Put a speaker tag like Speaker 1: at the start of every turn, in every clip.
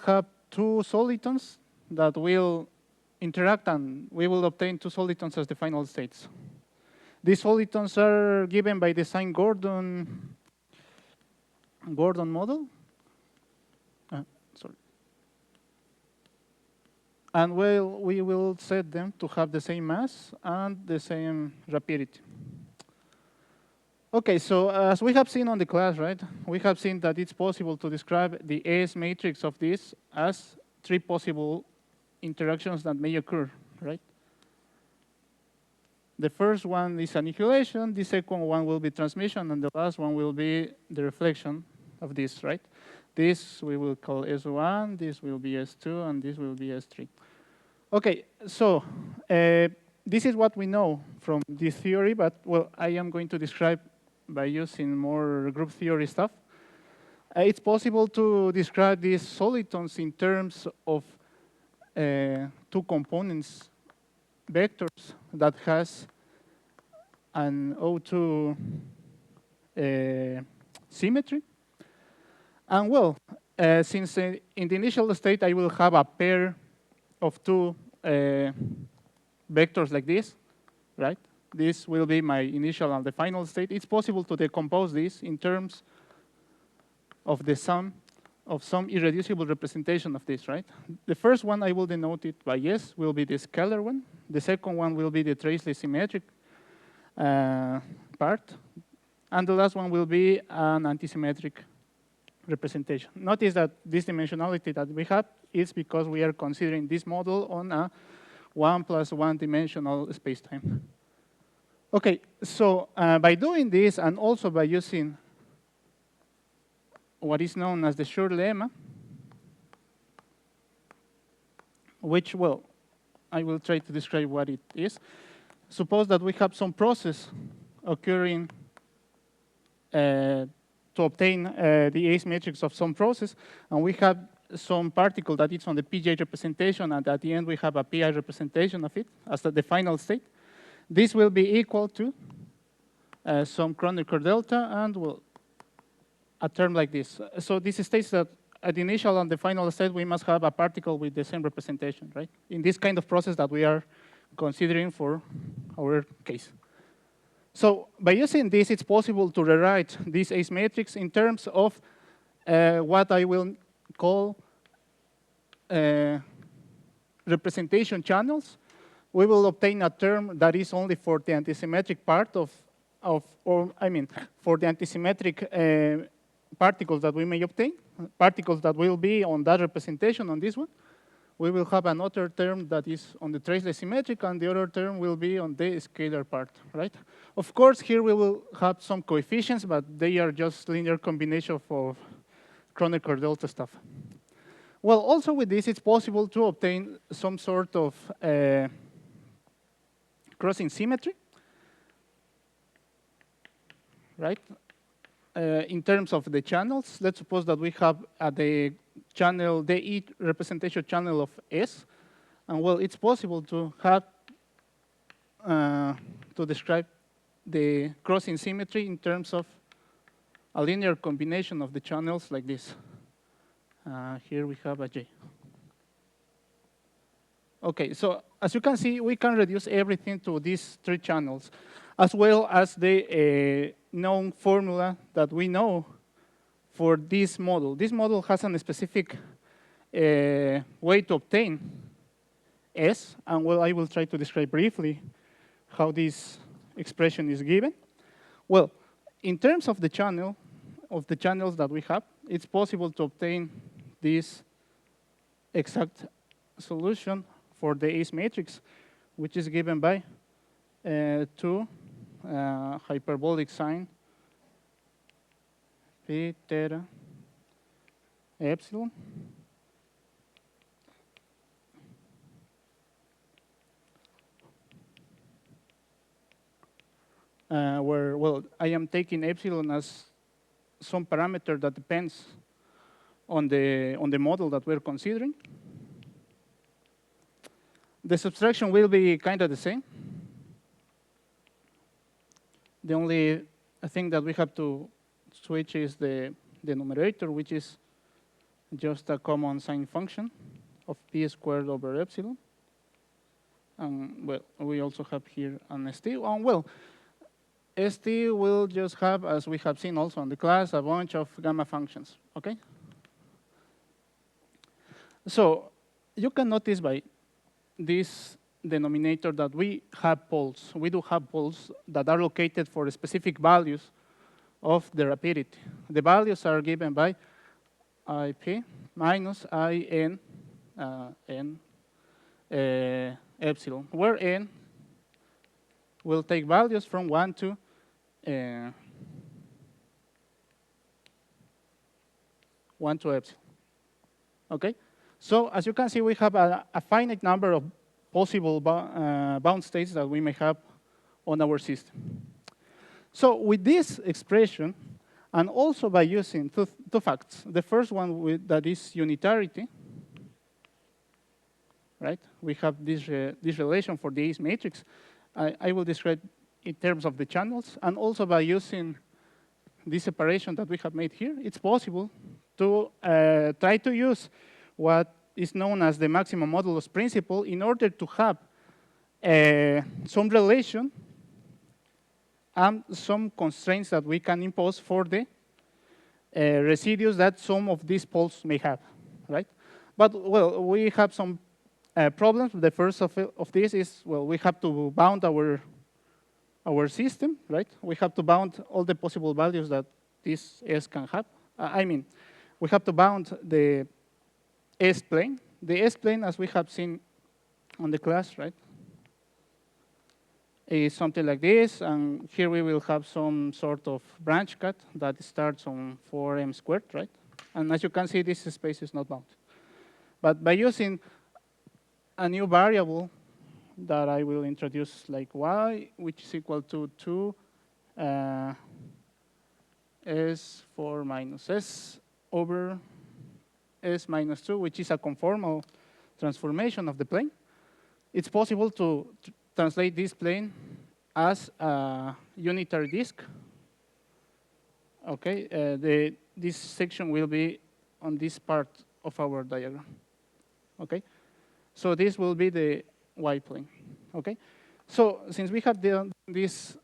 Speaker 1: have two solitons that will interact, and we will obtain two solitons as the final states. These solitons are given by the Sine-Gordon model. Sorry. And we will set them to have the same mass and the same rapidity. Okay, so as we have seen on the class, right, we have seen that it's possible to describe the S matrix of this as three possible interactions that may occur, right? The first one is annihilation, the second one will be transmission, and the last one will be the reflection of this, right? This we will call S1, this will be S2, and this will be S3. Okay, so this is what we know from this theory, but well, I am going to describe by using more group theory stuff. It's possible to describe these solitons in terms of two components vectors that has an O2 symmetry. And well, since in the initial state I will have a pair of two vectors like this, right? This will be my initial and the final state. It's possible to decompose this in terms of the sum of some irreducible representation of this, right? The first one I will denote it by S, will be the scalar one. The second one will be the traceless symmetric part. And the last one will be an antisymmetric representation. Notice that this dimensionality that we have is because we are considering this model on a 1+1 dimensional spacetime. Okay, so by doing this and also by using what is known as the Schur lemma, which, well, I will try to describe what it is. Suppose that we have some process occurring to obtain the ACE matrix of some process, and we have some particle that is on the PJ representation, and at the end we have a PI representation of it as the final state. This will be equal to some Kronecker delta and, well, a term like this. So this states that at the initial and the final state, we must have a particle with the same representation, right? In this kind of process that we are considering for our case. So by using this, it's possible to rewrite this ACE matrix in terms of what I will call representation channels. We will obtain a term that is only for the antisymmetric part for the antisymmetric particles that we may obtain, particles that will be on that representation on this one. We will have another term that is on the traceless symmetric, and the other term will be on the scalar part, right? Of course, here we will have some coefficients, but they are just linear combination of Kronecker delta stuff. Well, also with this, it's possible to obtain some sort of crossing symmetry, right? In terms of the channels, let's suppose that we have the channel, the E representation channel of S, and well, it's possible to have to describe the crossing symmetry in terms of a linear combination of the channels like this. Here we have a J. Okay, so as you can see, we can reduce everything to these three channels, as well as the known formula that we know for this model. This model has a specific way to obtain S, and well, I will try to describe briefly how this expression is given. Well, in terms of the channels that we have, it's possible to obtain this exact solution for the ACE matrix, which is given by 2 hyperbolic sine phi theta epsilon where, well, I am taking epsilon as some parameter that depends on the model that we're considering. The subtraction will be kind of the same. The only thing that we have to switch is the numerator, which is just a common sign function of p squared over epsilon. And well, we also have here an ST. And well, ST will just have, as we have seen also in the class, a bunch of gamma functions, okay? So you can notice by this denominator that we have poles. We do have poles that are located for specific values of the rapidity. The values are given by IP minus IN epsilon, where n will take values from 1 to epsilon. Okay? So as you can see, we have a finite number of possible bound states that we may have on our system. So with this expression, and also by using two facts, the first one that is unitarity, right? We have this relation for the Ace matrix. I will describe in terms of the channels, and also by using this separation that we have made here, it's possible to try to use what is known as the maximum modulus principle in order to have some relation and some constraints that we can impose for the residues that some of these poles may have, right? But, well, we have some problems. The first of this is, well, we have to bound our system, right? We have to bound all the possible values that this S can have. I mean, we have to bound the S-plane. The S-plane, as we have seen on the class, right, is something like this. And here we will have some sort of branch cut that starts on 4m squared, right? And as you can see, this space is not bound. But by using a new variable that I will introduce, like y, which is equal to 2 S4 minus S over S minus 2, which is a conformal transformation of the plane, it's possible to translate this plane as a unitary disk. Okay, this section will be on this part of our diagram. Okay, so this will be the y-plane. Okay, so since we have this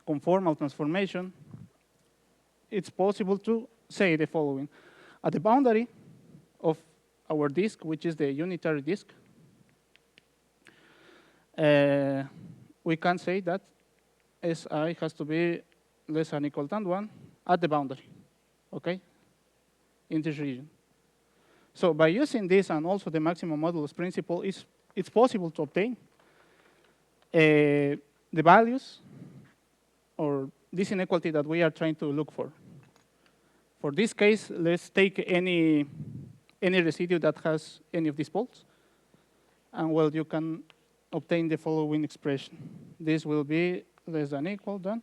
Speaker 1: conformal transformation, it's possible to say the following. At the boundary of our disk, which is the unitary disk, we can say that Si has to be less than or equal than 1 at the boundary, okay, in this region. So by using this and also the maximum modulus principle, it's possible to obtain the values or this inequality that we are trying to look for. For this case, let's take any residue that has any of these poles. And well, you can obtain the following expression. This will be less than or equal than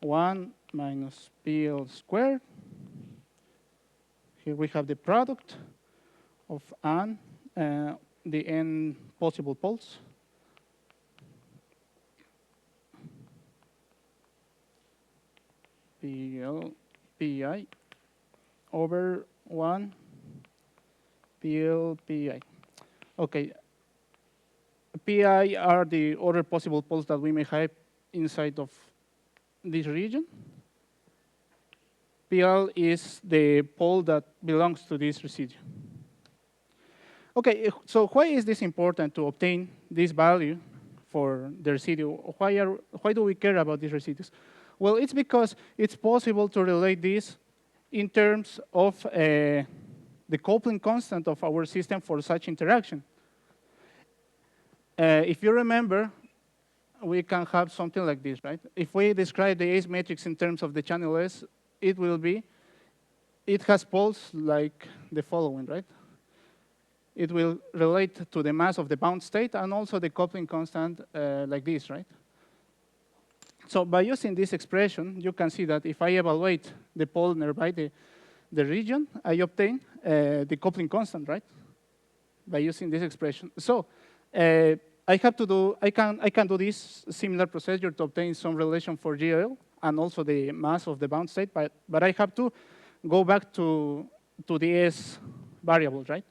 Speaker 1: 1 minus PL squared. Here we have the product of the n possible poles. PL PI over 1 PL PI. Okay. PI are the other possible poles that we may have inside of this region. PL is the pole that belongs to this residue. Okay, so why is this important to obtain this value for the residue? Why do we care about these residues? Well, it's because it's possible to relate this in terms of the coupling constant of our system for such interaction. If you remember, we can have something like this, right? If we describe the Ace matrix in terms of the channel S, it has poles like the following, right? It will relate to the mass of the bound state and also the coupling constant like this, right? So by using this expression, you can see that if I evaluate the pole nearby the region, I obtain the coupling constant, right? By using this expression. So I can do this similar procedure to obtain some relation for GL and also the mass of the bound state, but I have to go back to to the S variable, right?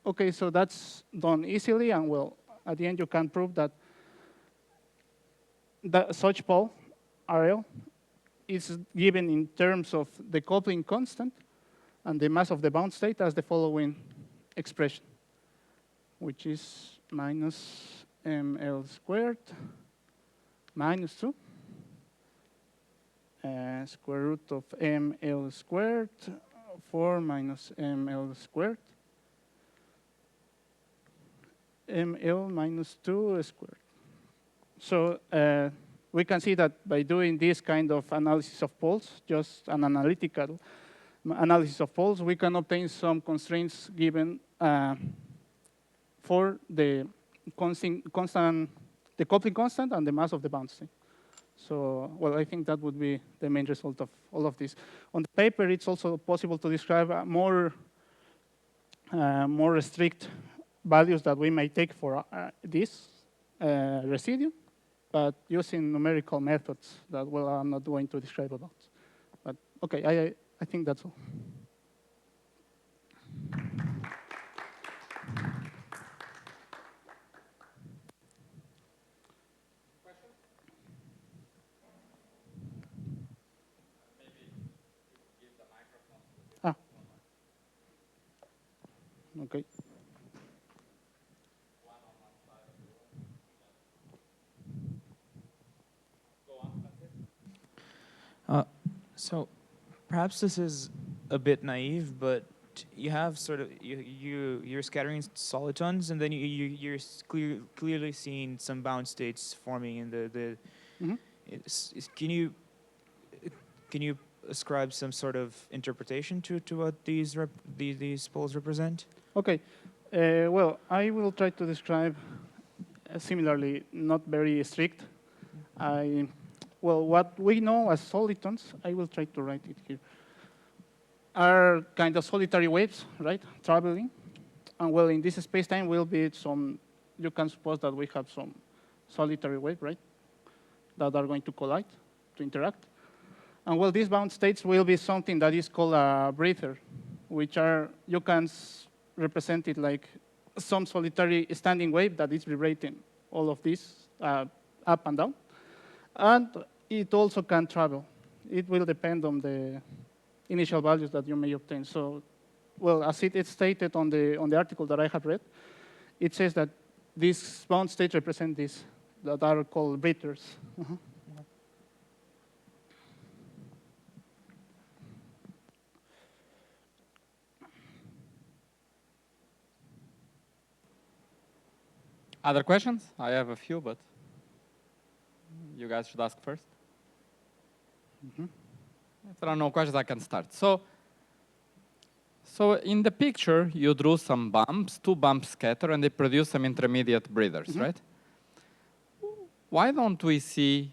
Speaker 1: Okay, so that's done easily, and well, at the end you can prove that such pole, RL, is given in terms of the coupling constant and the mass of the bound state as the following expression, which is minus ml squared minus 2 square root of ml squared 4 minus ml squared ml minus 2 squared. So we can see that by doing this kind of analysis of poles, just an analytical analysis of poles, we can obtain some constraints given for the the coupling constant and the mass of the bound state. So, well, I think that would be the main result of all of this. On the paper, it's also possible to describe more strict values that we may take for this residue, but using numerical methods that, well, I'm not going to describe about. But okay, I think that's all. Ah. Okay.
Speaker 2: So perhaps this is a bit naive, but you have sort of you're scattering solitons, and then you're clearly seeing some bound states forming in the. Can you ascribe some sort of interpretation to what these poles represent?
Speaker 1: Okay. Well, I will try to describe similarly, not very strict. Well, what we know as solitons, I will try to write it here, are kind of solitary waves, right, traveling. And well, in this space-time will be some, you can suppose that we have some solitary wave, right, that are going to collide, to interact. And well, these bound states will be something that is called a breather, which are, you can represent it like some solitary standing wave that is vibrating all of this up and down. And it also can travel. It will depend on the initial values that you may obtain. So, well, as it is stated on the article that I have read, it says that these bound states represent this, that are called breathers.
Speaker 3: Other questions? I have a few, but you guys should ask first. If there are no questions, I can start. So in the picture, you drew some bumps, 2 bumps scatter, and they produce some intermediate breathers, right? Why don't we see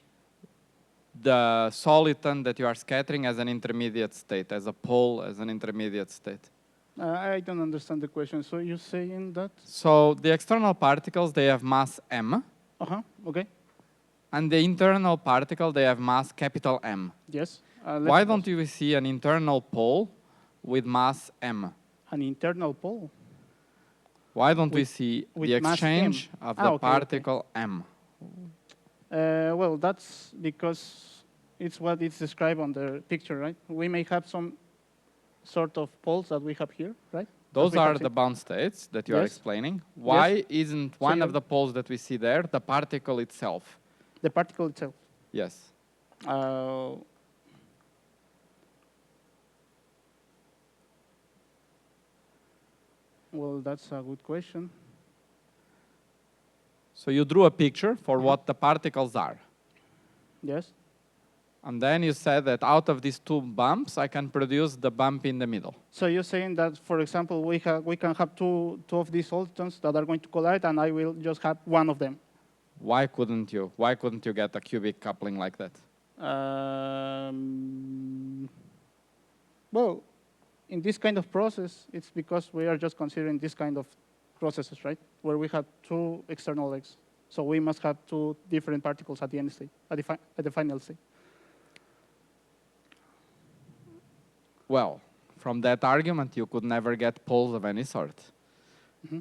Speaker 3: the soliton that you are scattering as an intermediate state, as a pole, as an intermediate state?
Speaker 1: I don't understand the question. So you're saying that?
Speaker 3: So the external particles, they have mass m.
Speaker 1: Okay.
Speaker 3: And the internal particle, they have mass capital M.
Speaker 1: Yes.
Speaker 3: Why don't you see an internal pole with mass m?
Speaker 1: An internal pole?
Speaker 3: Why don't we see the exchange of the particle m?
Speaker 1: Well, that's because it's what is described on the picture, right? We may have some sort of poles that we have here, right?
Speaker 3: Those are the bound states that you are explaining. Why isn't one of the poles that we see there the particle itself?
Speaker 1: The particle itself?
Speaker 3: Yes.
Speaker 1: Well, that's a good question.
Speaker 3: So you drew a picture for what the particles are.
Speaker 1: Yes.
Speaker 3: And then you said that out of these 2 bumps, I can produce the bump in the middle.
Speaker 1: So you're saying that, for example, we can have two of these solitons that are going to collide, and I will just have one of them.
Speaker 3: Why couldn't you? Why couldn't you get a cubic coupling like that?
Speaker 1: Well, in this kind of process, it's because we are just considering this kind of processes, right? Where we have 2 external legs. So we must have 2 different particles at the end state, at the final state.
Speaker 3: Well, from that argument, you could never get poles of any sort.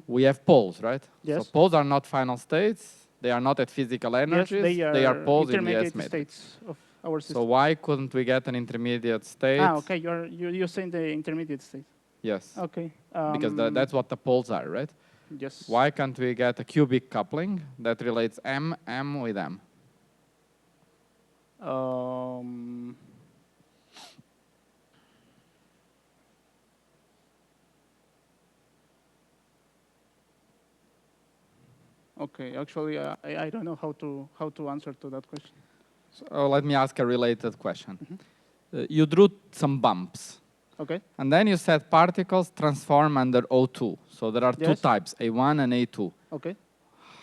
Speaker 3: We have poles, right?
Speaker 1: Yes.
Speaker 3: So poles are not final states. They are not at physical energies.
Speaker 1: Yes,
Speaker 3: they are poles in the S
Speaker 1: intermediate
Speaker 3: matrix.
Speaker 1: states of our system.
Speaker 3: So why couldn't we get an intermediate state?
Speaker 1: Okay, you're saying the intermediate state.
Speaker 3: Yes.
Speaker 1: Okay.
Speaker 3: Because that's what the poles are, right?
Speaker 1: Yes.
Speaker 3: Why can't we get a cubic coupling that relates M with M?
Speaker 1: Okay, actually, I don't know how to answer to that question.
Speaker 3: So let me ask a related question. You drew some bumps.
Speaker 1: Okay.
Speaker 3: And then you said particles transform under O2. So there are two types, A1 and A2.
Speaker 1: Okay.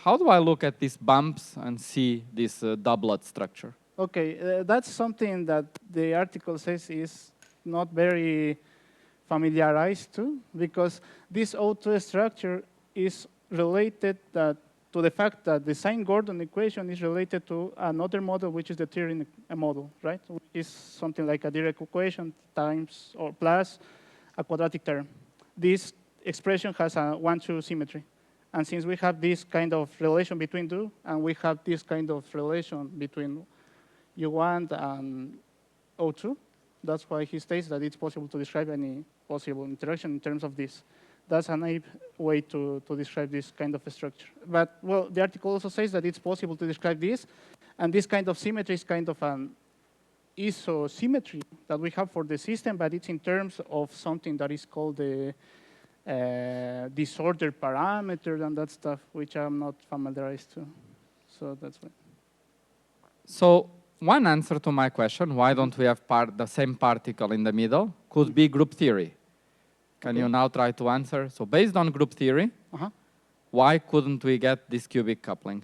Speaker 3: How do I look at these bumps and see this doublet structure?
Speaker 1: Okay, that's something that the article says is not very familiarized to, because this O2 structure is related to the fact that the sine-Gordon equation is related to another model, which is the Turing model, right? Which is something like a direct equation times or plus a quadratic term. This expression has a 1-2 symmetry. And since we have this kind of relation between two, and we have this kind of relation between U1 and O2, that's why he states that it's possible to describe any possible interaction in terms of this. That's a naive way to describe this kind of a structure. But, well, the article also says that it's possible to describe this, and this kind of symmetry is kind of an isosymmetry that we have for the system, but it's in terms of something that is called the disorder parameter and that stuff, which I'm not familiarized to. So that's why.
Speaker 3: So one answer to my question, why don't we have the same particle in the middle, could be group theory. Can you now try to answer? So based on group theory, why couldn't we get this cubic coupling?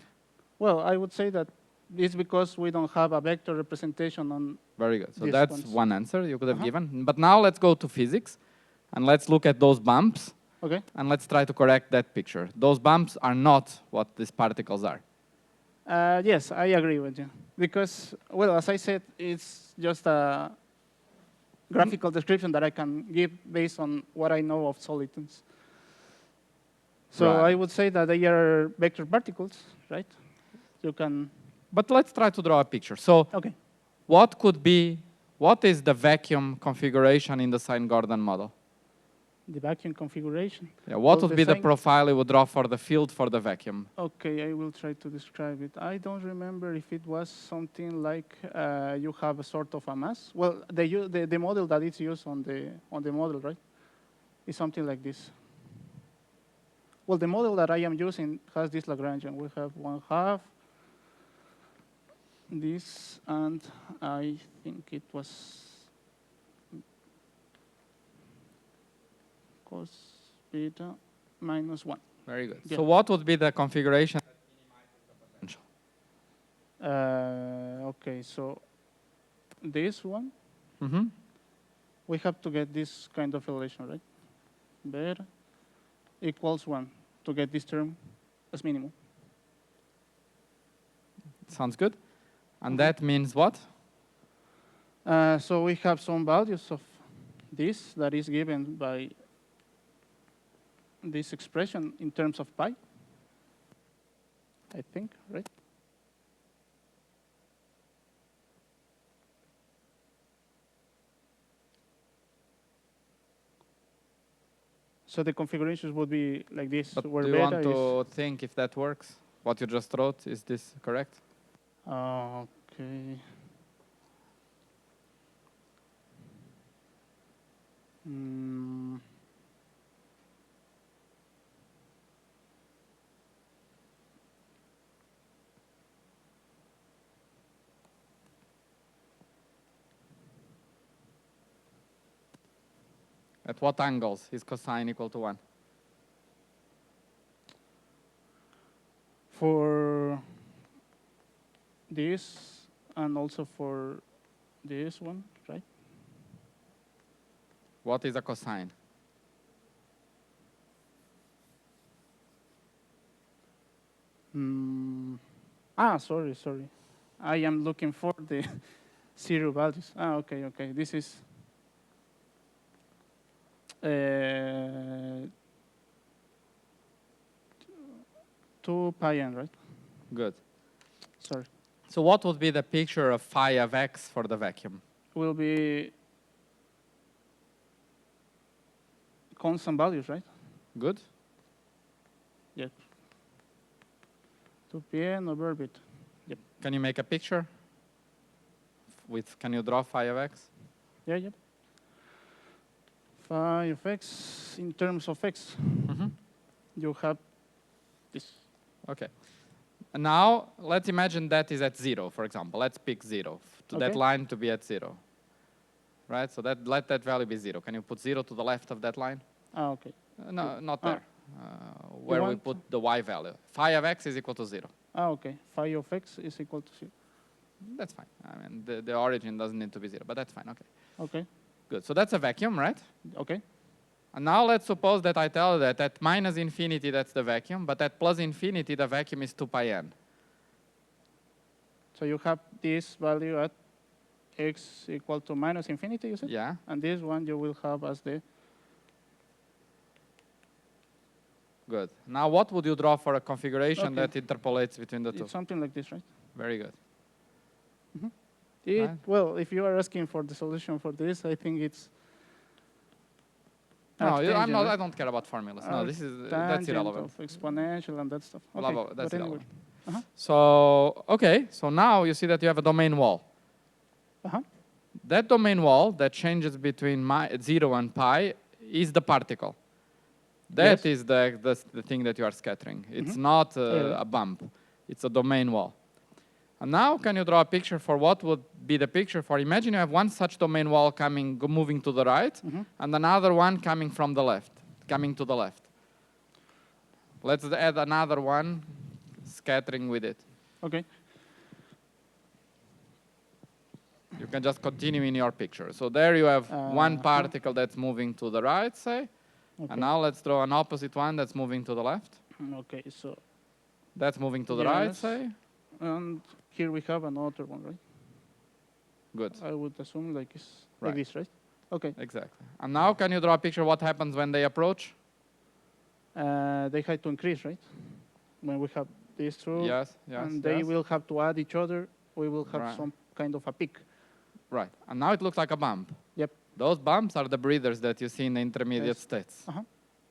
Speaker 1: Well, I would say that it's because we don't have a vector representation on.
Speaker 3: Very good. So that's one answer you could have given. But now let's go to physics, and let's look at those bumps.
Speaker 1: Okay.
Speaker 3: And let's try to correct that picture. Those bumps are not what these particles are.
Speaker 1: Yes, I agree with you. Because, well, as I said, it's just a graphical description that I can give based on what I know of solitons. So I would say that they are vector particles, right? You can.
Speaker 3: But let's try to draw a picture. So what is the vacuum configuration in the sine-Gordon model?
Speaker 1: The vacuum configuration.
Speaker 3: Yeah, what would be the profile you would draw for the field for the vacuum?
Speaker 1: Okay, I will try to describe it. I don't remember if it was something like you have a sort of a mass. Well, the model that is used on the model, right, is something like this. Well, the model that I am using has this Lagrangian. We have 1/2 this, and I think it was cos beta minus 1.
Speaker 3: Very good.
Speaker 1: Yeah.
Speaker 3: So what would be the configuration that minimizes the potential?
Speaker 1: Okay, so this one,
Speaker 3: Mm-hmm.
Speaker 1: we have to get this kind of relation, right? Beta equals 1 to get this term as minimum.
Speaker 3: Sounds good. And that means what?
Speaker 1: So we have some values of this that is given by this expression in terms of pi, I think, right? So the configurations would be like this.
Speaker 3: But
Speaker 1: where
Speaker 3: do you
Speaker 1: beta
Speaker 3: want to think if that works? What you just wrote, is this correct?
Speaker 1: Okay.
Speaker 3: At what angles is cosine equal to 1?
Speaker 1: For this and also for this one, right?
Speaker 3: What is a cosine?
Speaker 1: Sorry. I am looking for the zero values. Okay. This is 2 pi n, right?
Speaker 3: Good.
Speaker 1: Sorry.
Speaker 3: So what would be the picture of phi of x for the vacuum?
Speaker 1: Will be constant values, right?
Speaker 3: Good.
Speaker 1: Yeah. 2 pn over bit. Yep.
Speaker 3: Can you make a picture? Can you draw phi of x?
Speaker 1: Yeah, yep. Phi of x in terms of x. You have this.
Speaker 3: Okay. And now let's imagine that is at 0, for example. Let's pick 0 to that line to be at 0. Right? So let that value be 0. Can you put 0 to the left of that line?
Speaker 1: Ah, okay.
Speaker 3: No, not there. Where we put the y value. Phi of x is equal to 0.
Speaker 1: Ah, okay. Phi of x is equal to 0.
Speaker 3: That's fine. I mean, the origin doesn't need to be 0, but that's fine. Okay.
Speaker 1: Okay.
Speaker 3: Good. So that's a vacuum, right?
Speaker 1: Okay.
Speaker 3: And now let's suppose that I tell you that at minus infinity, that's the vacuum, but at plus infinity, the vacuum is 2 pi n.
Speaker 1: So you have this value at x equal to minus infinity, you said?
Speaker 3: Yeah.
Speaker 1: And this one you will have as the...
Speaker 3: Good. Now what would you draw for a configuration that interpolates between the two?
Speaker 1: It's something like this, right?
Speaker 3: Very good.
Speaker 1: Right. Well, if you are asking for the solution for this, I think it's...
Speaker 3: No,
Speaker 1: tangent,
Speaker 3: I don't care about formulas. No, this is that's irrelevant.
Speaker 1: Of exponential and that stuff. Okay,
Speaker 3: That's
Speaker 1: anyway.
Speaker 3: irrelevant. So, okay, so now you see that you have a domain wall. That domain wall that changes between 0 and pi is the particle. That is the thing that you are scattering. It's not a bump. It's a domain wall. And now can you draw a picture for what would be the picture for, imagine you have one such domain wall moving to the right, and another one coming from the left, coming to the left. Let's add another one scattering with it.
Speaker 1: Okay.
Speaker 3: You can just continue in your picture. So there you have one particle that's moving to the right, say. And now let's draw an opposite one that's moving to the left.
Speaker 1: Okay, so...
Speaker 3: That's moving to the right, say.
Speaker 1: And here we have another one, right?
Speaker 3: Good.
Speaker 1: I would assume like this, right? Okay.
Speaker 3: Exactly. And now can you draw a picture what happens when they approach?
Speaker 1: They have to increase, right? When we have these two.
Speaker 3: Yes,
Speaker 1: and they will have to add each other. We will have some kind of a peak.
Speaker 3: Right. And now it looks like a bump.
Speaker 1: Yep.
Speaker 3: Those bumps are the breathers that you see in the intermediate states.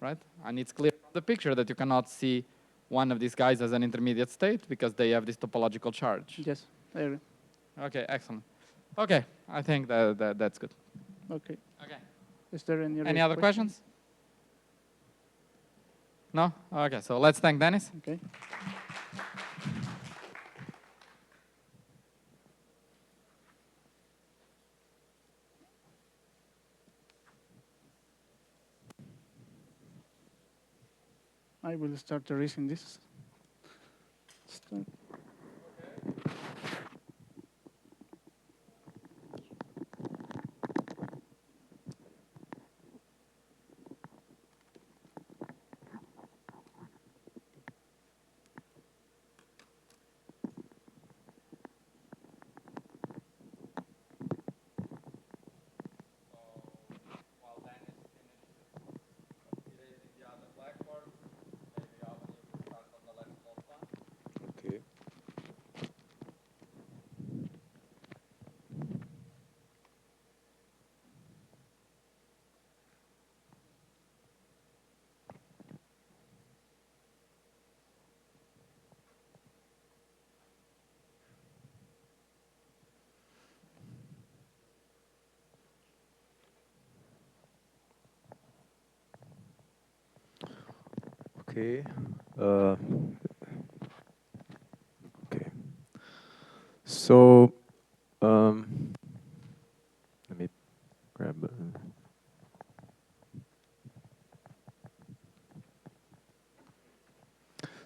Speaker 3: Right? And it's clear from the picture that you cannot see one of these guys as an intermediate state because they have this topological charge.
Speaker 1: Yes, I agree.
Speaker 3: Okay, excellent. Okay, I think that's good.
Speaker 1: Okay.
Speaker 3: Okay.
Speaker 1: Is there
Speaker 3: any other questions? No? Okay, so let's thank Dennis.
Speaker 1: Okay. I will start erasing this.
Speaker 4: Okay. Okay. So, let me grab.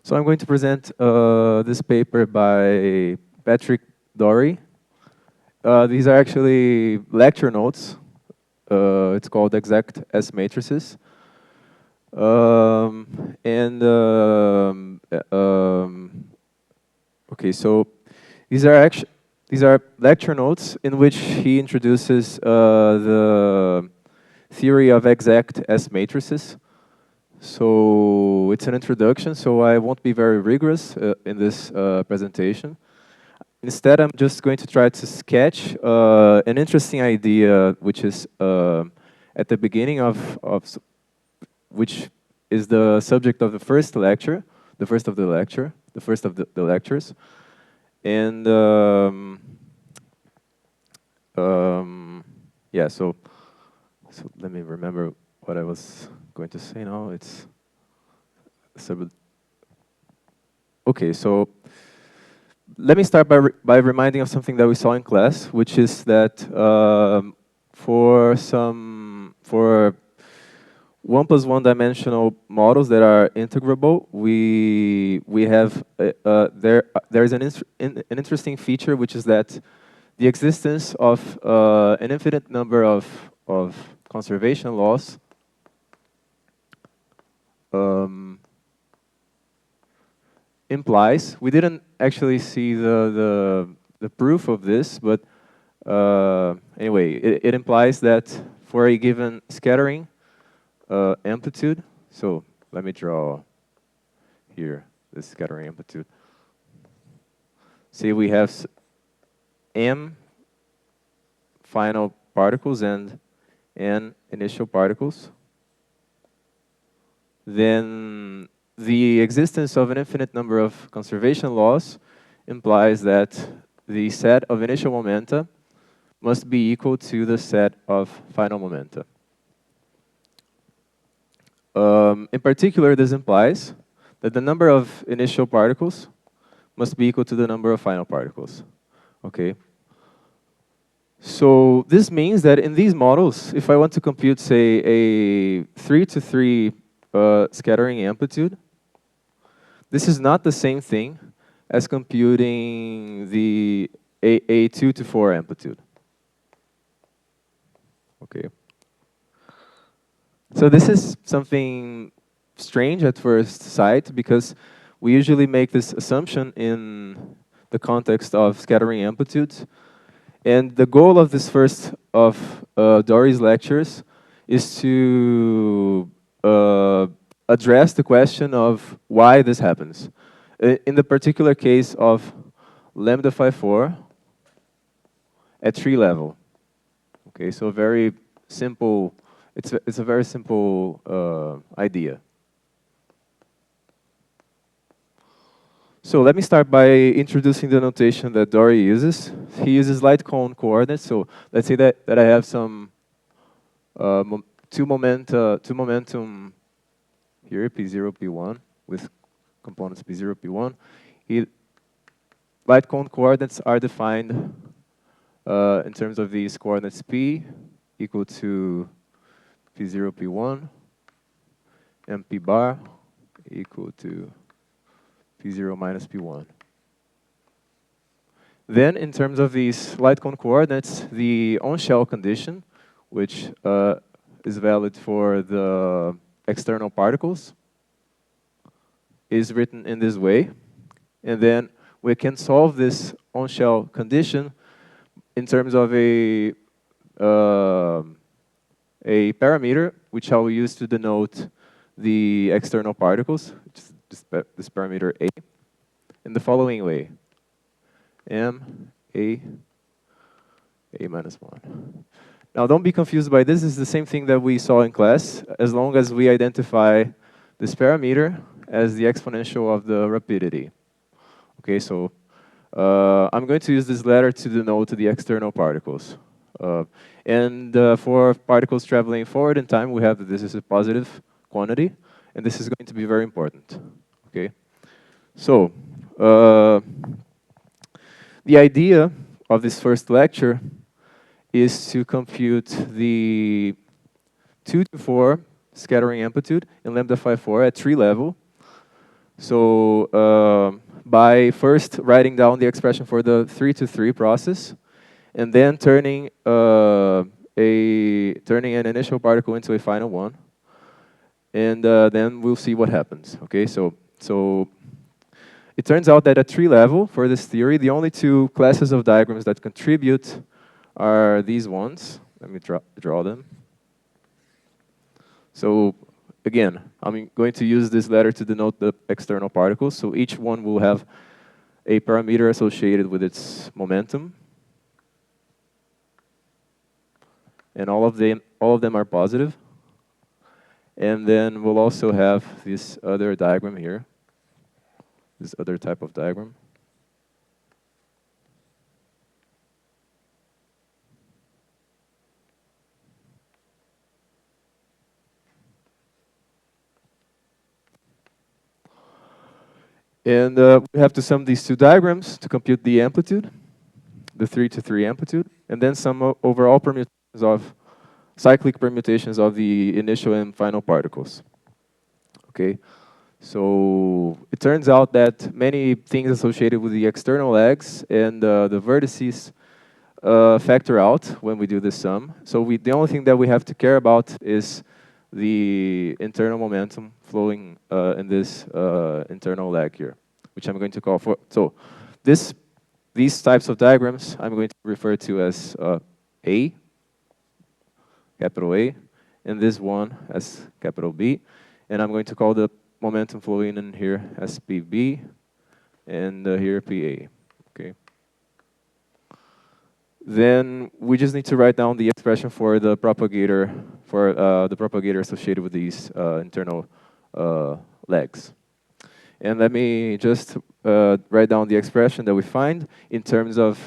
Speaker 4: So I'm going to present this paper by Patrick Dory. These are actually lecture notes. It's called Exact S Matrices. Okay, so these are lecture notes in which he introduces the theory of exact S matrices. So it's an introduction, so I won't be very rigorous in this presentation. Instead, I'm just going to try to sketch an interesting idea, which is at the beginning which is the subject of the first lecture, the first of the lectures. And yeah, so let me remember what I was going to say now. It's okay, so let me start by reminding of something that we saw in class, which is that for 1 plus 1 dimensional models that are integrable, we have there's an interesting feature, which is that the existence of an infinite number of conservation laws implies, we didn't actually see the proof of this, but anyway, it implies that for a given scattering amplitude, so let me draw here this scattering amplitude. See, we have m final particles and n initial particles. Then the existence of an infinite number of conservation laws implies that the set of initial momenta must be equal to the set of final momenta. In particular, this implies that the number of initial particles must be equal to the number of final particles. Okay. So this means that in these models, if I want to compute, say, a 3 to 3 scattering amplitude, this is not the same thing as computing a 2 to 4 amplitude. Okay. So this is something strange at first sight, because we usually make this assumption in the context of scattering amplitudes. And the goal of this first of Dory's lectures is to address the question of why this happens. In the particular case of lambda phi 4 at tree level. Okay, so very simple. It's a very simple idea. So let me start by introducing the notation that Dory uses. He uses light cone coordinates. So let's say that I have some two momentum here, P0, P1, with components P0, P1. Light cone coordinates are defined in terms of these coordinates P equal to P0, P1, and P bar equal to P0 minus P1. Then, in terms of these light cone coordinates, the on-shell condition, which is valid for the external particles, is written in this way. And then we can solve this on-shell condition in terms of a parameter, which I will use to denote the external particles, which is this parameter A, in the following way. M, A minus 1. Now, don't be confused by this. This is the same thing that we saw in class, as long as we identify this parameter as the exponential of the rapidity. Okay, so I'm going to use this letter to denote the external particles. And for particles traveling forward in time, we have that this is a positive quantity, and this is going to be very important. Okay, so the idea of this first lecture is to compute the 2 to 4 scattering amplitude in lambda phi 4 at tree level. So by first writing down the expression for the 3 to 3 process, and then turning an initial particle into a final one, and then we'll see what happens. Okay, so it turns out that at tree level, for this theory, the only two classes of diagrams that contribute are these ones. Let me draw them. So again, I'm going to use this letter to denote the external particles. So each one will have a parameter associated with its momentum. And all of them are positive. And then we'll also have this other diagram here, this other type of diagram. And we have to sum these two diagrams to compute the amplitude, the 3 to 3 amplitude, and then sum overall permutations of cyclic permutations of the initial and final particles. Okay, so it turns out that many things associated with the external legs and the vertices factor out when we do the sum. So the only thing that we have to care about is the internal momentum flowing in this internal leg here, which I'm going to call for. So these types of diagrams I'm going to refer to as A, capital A, and this one as capital B. And I'm going to call the momentum flowing in here as PB, and here PA. Okay. Then we just need to write down the expression for the propagator associated with these internal legs. And let me just write down the expression that we find in terms of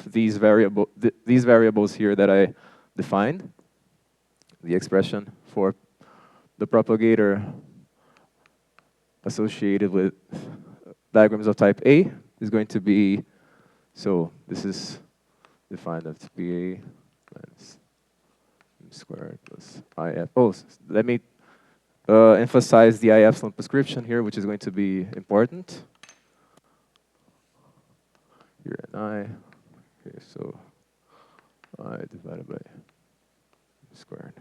Speaker 4: these variables here that I defined. The expression for the propagator associated with diagrams of type A is going to be, so this is defined as PA minus m squared plus IF. Oh, let me emphasize the I epsilon prescription here, which is going to be important. Here an I. Okay, so I divided by m squared.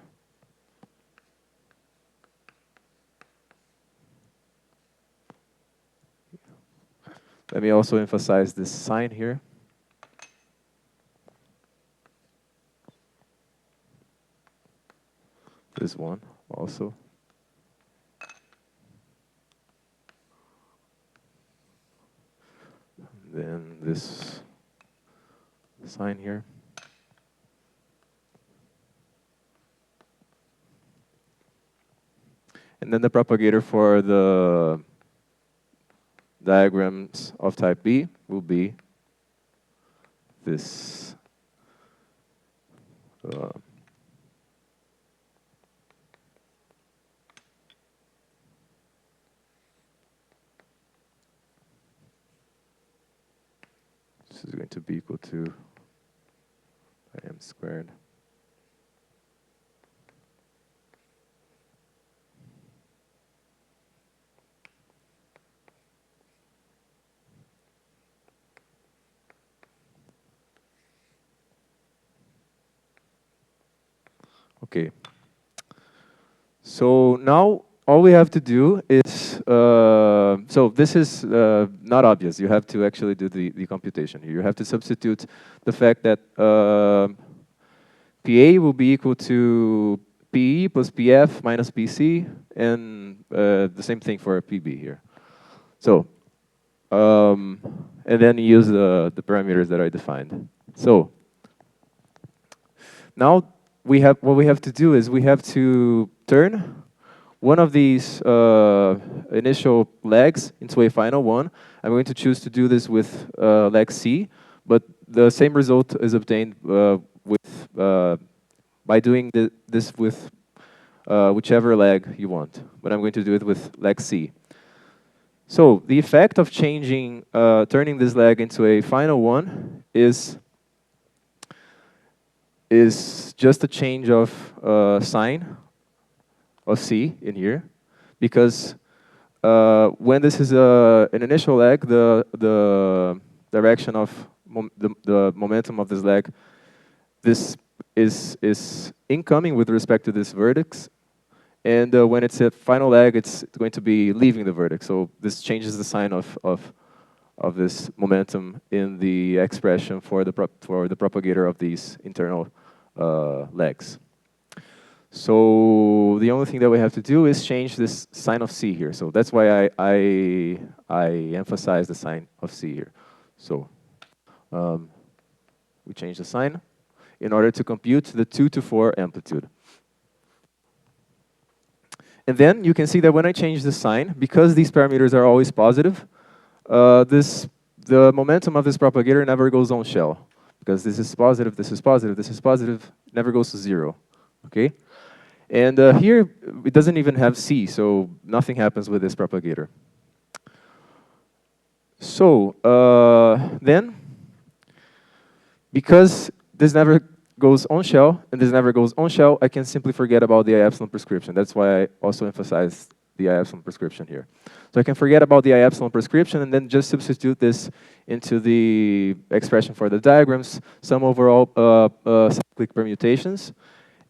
Speaker 4: Let me also emphasize this sign here. This one also. Then this sign here. And then the propagator for the diagrams of type B will be this this is going to be equal to m squared. Okay. So now all we have to do is, so this is not obvious. You have to actually do the computation here. You have to substitute the fact that PA will be equal to PE plus PF minus PC, and the same thing for PB here. So, and then use the parameters that I defined. So, now what we have to do is we have to turn one of these initial legs into a final one. I'm going to choose to do this with leg C, but the same result is obtained by doing this with whichever leg you want. But I'm going to do it with leg C. So the effect of changing, turning this leg into a final one is just a change of sign of C in here, because when this is an initial leg, the direction of the momentum of this leg, this is incoming with respect to this vertex, and when it's a final leg, it's going to be leaving the vertex. So this changes the sign of this momentum in the expression for the propagator of these internal legs. So the only thing that we have to do is change this sign of C here. So that's why I emphasize the sign of C here. So we change the sign in order to compute the 2 to 4 amplitude. And then you can see that when I change the sign, because these parameters are always positive, the momentum of this propagator never goes on shell. Because this is positive, this is positive, this is positive, never goes to 0. Okay? And here, it doesn't even have C, so nothing happens with this propagator. So then, because this never goes on shell and this never goes on shell, I can simply forget about the I epsilon prescription. That's why I also emphasize the I epsilon prescription here. So I can forget about the I epsilon prescription and then just substitute this into the expression for the diagrams, some overall cyclic permutations.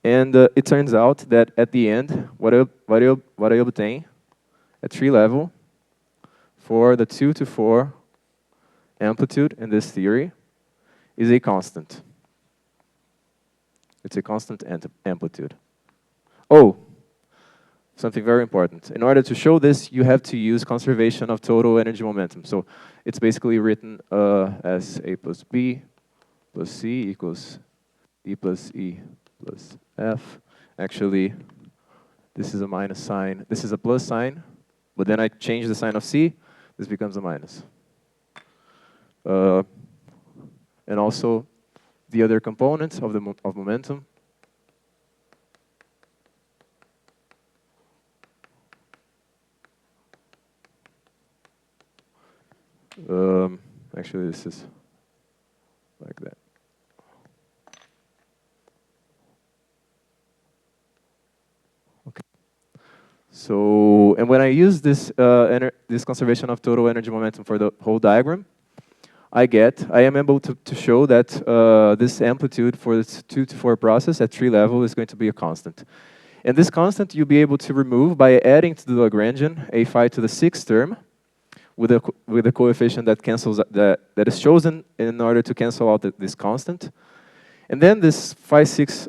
Speaker 4: And it turns out that at the end, what I obtain at tree level for the 2 to 4 amplitude in this theory is a constant. It's a constant amplitude. Oh, something very important. In order to show this, you have to use conservation of total energy momentum. So it's basically written as A plus B plus C equals E plus E plus F. Actually, this is a minus sign. This is a plus sign, but then I change the sign of C. This becomes a minus. And also, the other components of momentum. Actually, this is like that. Okay. So, and when I use this this conservation of total energy momentum for the whole diagram, I am able to show that this amplitude for this 2 to 4 process at tree level is going to be a constant. And this constant you'll be able to remove by adding to the Lagrangian a phi to the 6th term with a coefficient that cancels that is chosen in order to cancel out this constant. And then this phi 6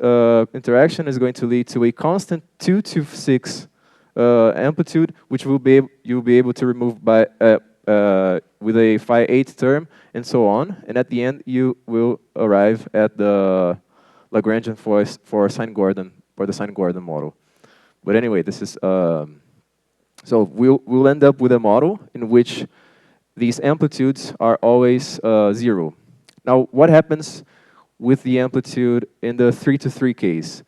Speaker 4: interaction is going to lead to a constant 2 to 6 amplitude, which you'll be able to remove by with a phi 8 term, and so on. And at the end, you will arrive at the Lagrangian for sine-Gordon, for the sine-Gordon model. But anyway, this is so we'll end up with a model in which these amplitudes are always 0. Now, what happens with the amplitude in the 3 to 3 case?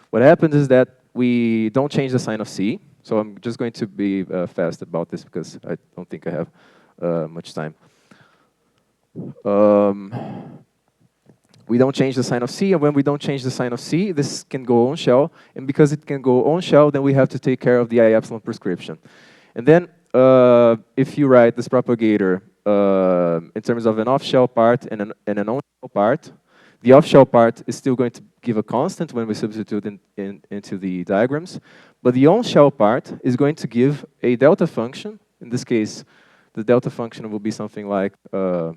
Speaker 4: What happens is that we don't change the sign of C. So I'm just going to be fast about this because I don't think I have much time. We don't change the sign of C, and when we don't change the sign of C, this can go on shell, and because it can go on shell, then we have to take care of the I epsilon prescription. And then if you write this propagator in terms of an off-shell part and an on-shell part, the off-shell part is still going to give a constant when we substitute into the diagrams, but the on-shell part is going to give a delta function. In this case, the delta function will be something like A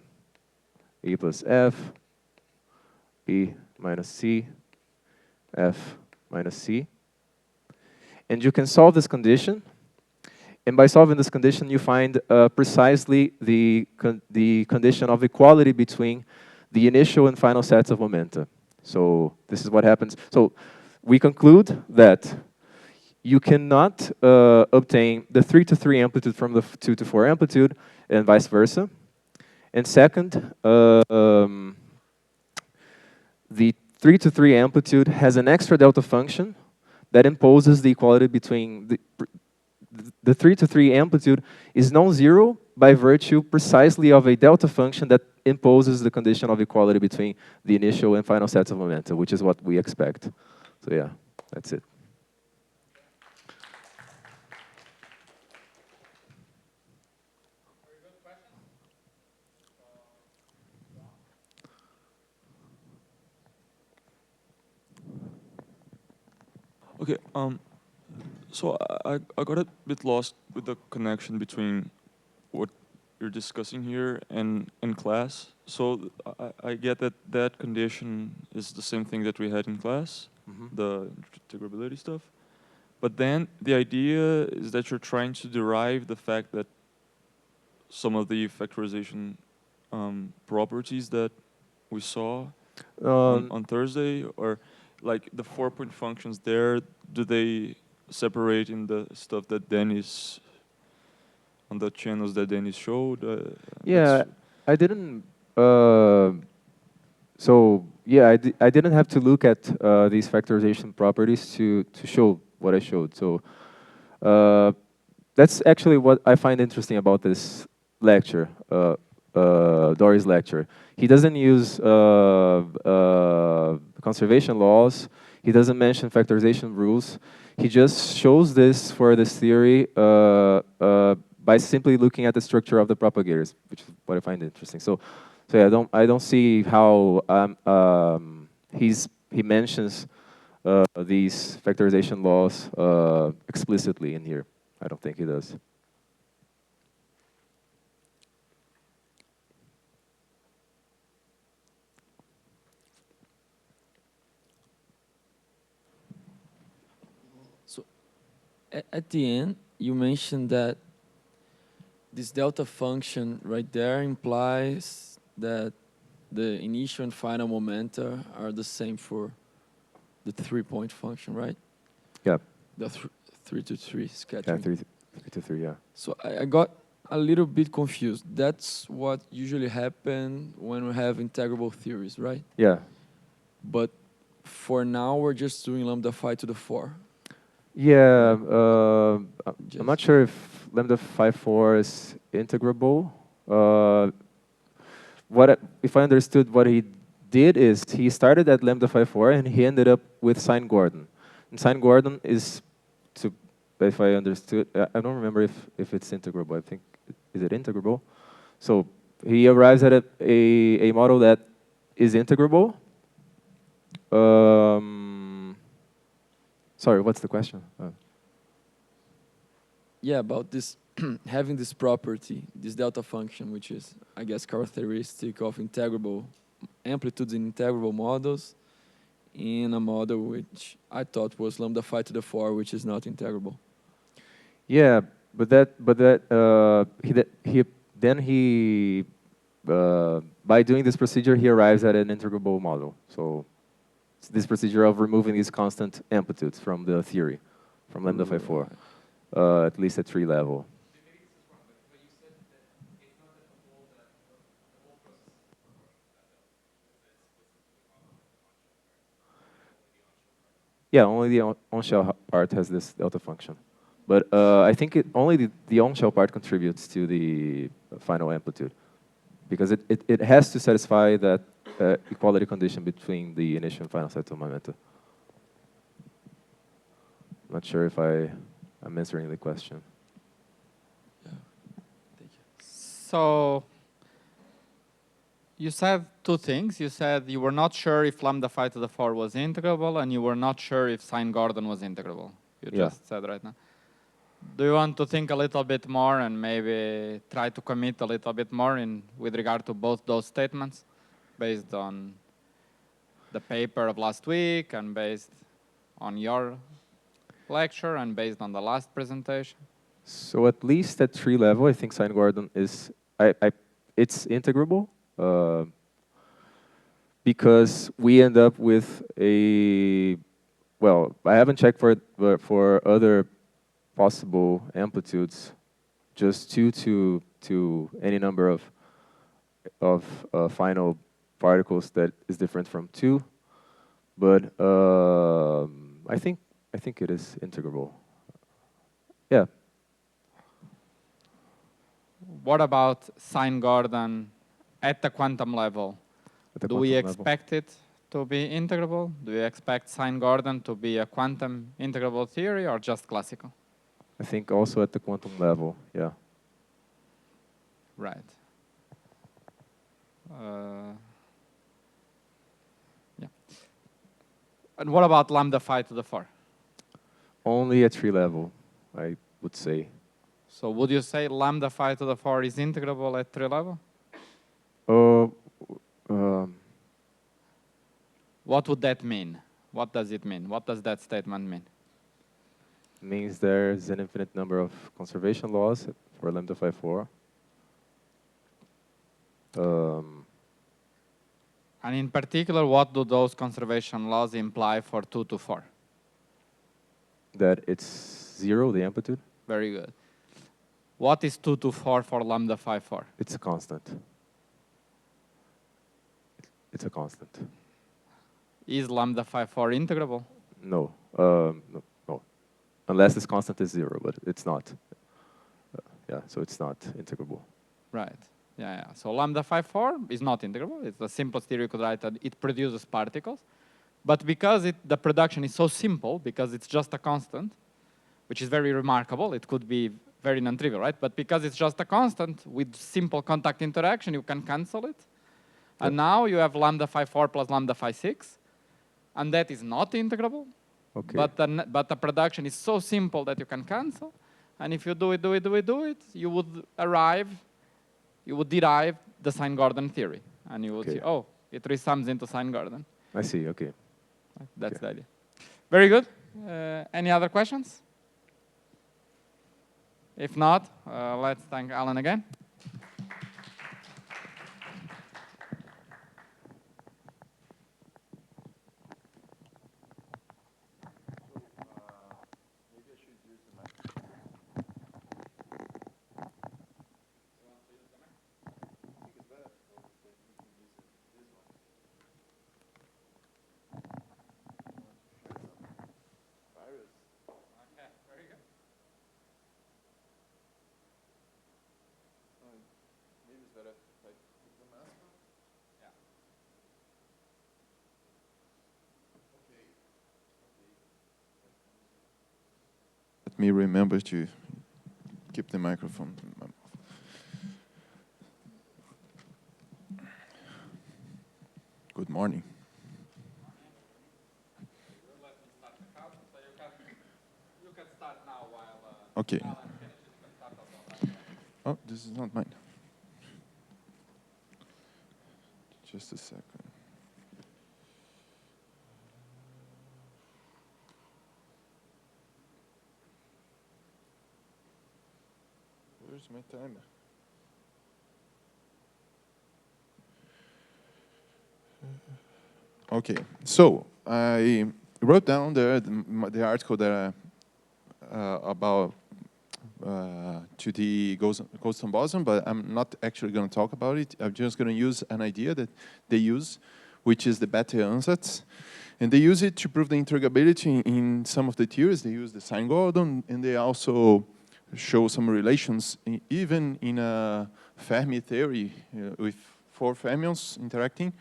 Speaker 4: plus F, E minus C, F minus C. And you can solve this condition. And by solving this condition, you find precisely the condition of equality between the initial and final sets of momenta. So this is what happens. So we conclude that you cannot obtain the 3 to 3 amplitude from the 2 to 4 amplitude, and vice versa. And second, the 3 to 3 amplitude has an extra delta function that imposes the equality between the 3 to 3 amplitude is non-zero by virtue precisely of a delta function that imposes the condition of equality between the initial and final sets of momenta, which is what we expect. So yeah, that's it.
Speaker 5: Okay, so I got a bit lost with the connection between what you're discussing here and in class. So I get that that condition is the same thing that we had in class, the integrability stuff. But then the idea is that you're trying to derive the fact that some of the factorization properties that we saw on Thursday, or like the 4-point functions there, do they separate in the stuff that Dennis, on the channels that Dennis showed?
Speaker 4: Yeah, I didn't. So yeah, I didn't have to look at these factorization properties to show what I showed. So that's actually what I find interesting about this lecture, Dory's lecture. He doesn't use conservation laws. He doesn't mention factorization rules. He just shows this for this theory by simply looking at the structure of the propagators, which is what I find interesting. So yeah, I don't see how he mentions these factorization laws explicitly in here. I don't think he does.
Speaker 6: So at the end, you mentioned that this delta function right there implies that the initial and final momenta are the same for the 3-point function, right?
Speaker 4: Yeah.
Speaker 6: The 3 to 3
Speaker 4: Yeah,
Speaker 6: scattering.
Speaker 4: 3 to 3, yeah.
Speaker 6: So I got a little bit confused. That's what usually happens when we have integrable theories, right?
Speaker 4: Yeah.
Speaker 6: But for now, we're just doing lambda phi to the 4.
Speaker 4: Yeah, I'm not
Speaker 6: Just-
Speaker 4: sure if lambda phi 4 is integrable. If I understood what he did is he started at lambda phi 4 and he ended up with sine Gordon. And sine Gordon is, if I understood, I don't remember if it's integrable. I think, is it integrable? So he arrives at a model that is integrable. Sorry, what's the question?
Speaker 6: Yeah, about this having this property, this delta function, which is, I guess, characteristic of integrable amplitudes in integrable models, in a model which I thought was lambda phi to the 4, which is not integrable.
Speaker 4: Yeah, but by doing this procedure, he arrives at an integrable model. So it's this procedure of removing these constant amplitudes from the theory, from lambda phi 4, at least at tree level. Yeah, only the on-shell part has this delta function. But I think only the on-shell part contributes to the final amplitude, because it has to satisfy that equality condition between the initial and final set of momenta. I'm not sure if I'm answering the question.
Speaker 6: Yeah, thank you.
Speaker 3: So you said two things. You said you were not sure if lambda phi to the 4 was integrable, and you were not sure if sine Gordon was integrable. You just said right now. Do you want to think a little bit more and maybe try to commit a little bit more with regard to both those statements, based on the paper of last week and based on your lecture and based on the last presentation?
Speaker 4: So at least at tree level, I think sine Gordon is it's integrable. Because we end up with well, I haven't checked for other possible amplitudes, just 2 to any number of final particles that is different from 2. But I think it is integrable. Yeah.
Speaker 3: What about sine Gordon at the quantum level? Do we expect it to be integrable? Do we expect sine Gordon to be a quantum integrable theory or just classical?
Speaker 4: I think also at the quantum level, yeah.
Speaker 3: Right. Yeah. And what about lambda phi to the 4?
Speaker 4: Only at tree level, I would say.
Speaker 3: So would you say lambda phi to the 4 is integrable at 3 level? What would that mean? What does it mean? What does that statement mean?
Speaker 4: Means there's an infinite number of conservation laws for lambda phi 4.
Speaker 3: And in particular, what do those conservation laws imply for 2 to 4?
Speaker 4: That it's 0, the amplitude.
Speaker 3: Very good. What is 2 to 4 for lambda phi 4?
Speaker 4: It's a constant. It's a constant.
Speaker 3: Is lambda phi 4 integrable?
Speaker 4: No. No. Unless this constant is 0, but it's not. Yeah, so it's not integrable.
Speaker 3: Right. Yeah. So lambda phi 4 is not integrable. It's the simplest theory you could write that it produces particles. But because the production is so simple, because it's just a constant, which is very remarkable, it could be very non-trivial, right? But because it's just a constant, with simple contact interaction, you can cancel it. And now you have lambda phi 4 plus lambda phi 6. And that is not integrable.
Speaker 4: Okay.
Speaker 3: But the production is so simple that you can cancel. And if you do it, you would derive the Sine-Gordon theory. And you would see, oh, it resums into Sine-Gordon.
Speaker 4: I see, okay.
Speaker 3: That's the idea. Very good. Any other questions? If not, let's thank Alan again.
Speaker 7: Let me remember to keep the microphone in my mouth. Good morning. Okay. Oh, this is not mine. Just a second. Where's my timer? Okay, so I wrote down the article that about 2D Goldstone boson, but I'm not actually going to talk about it. I'm just going to use an idea that they use, which is the Bethe ansatz. And they use it to prove the integrability in some of the theories. They use the Sine-Gordon, and they also show some relations, even in a Fermi theory with 4 fermions interacting.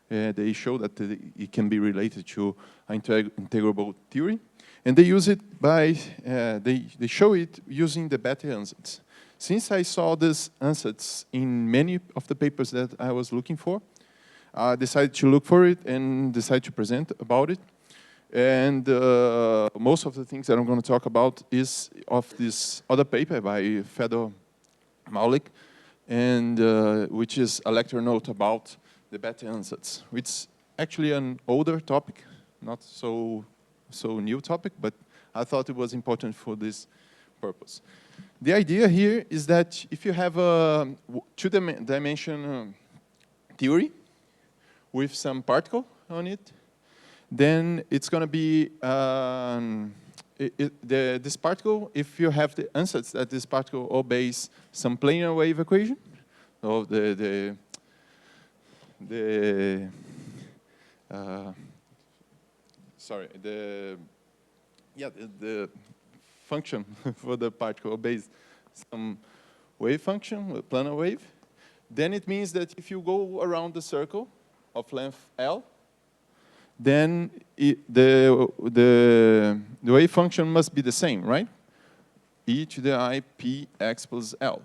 Speaker 7: They show that it can be related to an integrable theory. And they use it by, they show it using the Bethe ansatz. Since I saw this ansatz in many of the papers that I was looking for, I decided to look for it and decide to present about it. And most of the things that I'm going to talk about is of this other paper by Fedor Maulik, and which is a lecture note about the Bethe ansatz, which is actually an older topic, not so new topic, but I thought it was important for this purpose. The idea here is that if you have a 2-dimension theory with some particle on it, then it's going to be this particle, if you have the ansatz that this particle obeys some planar wave equation, of the function for the particle obeys some wave function, a planar wave, then it means that if you go around the circle of length L, then the wave function must be the same, right? E to the I p x plus L,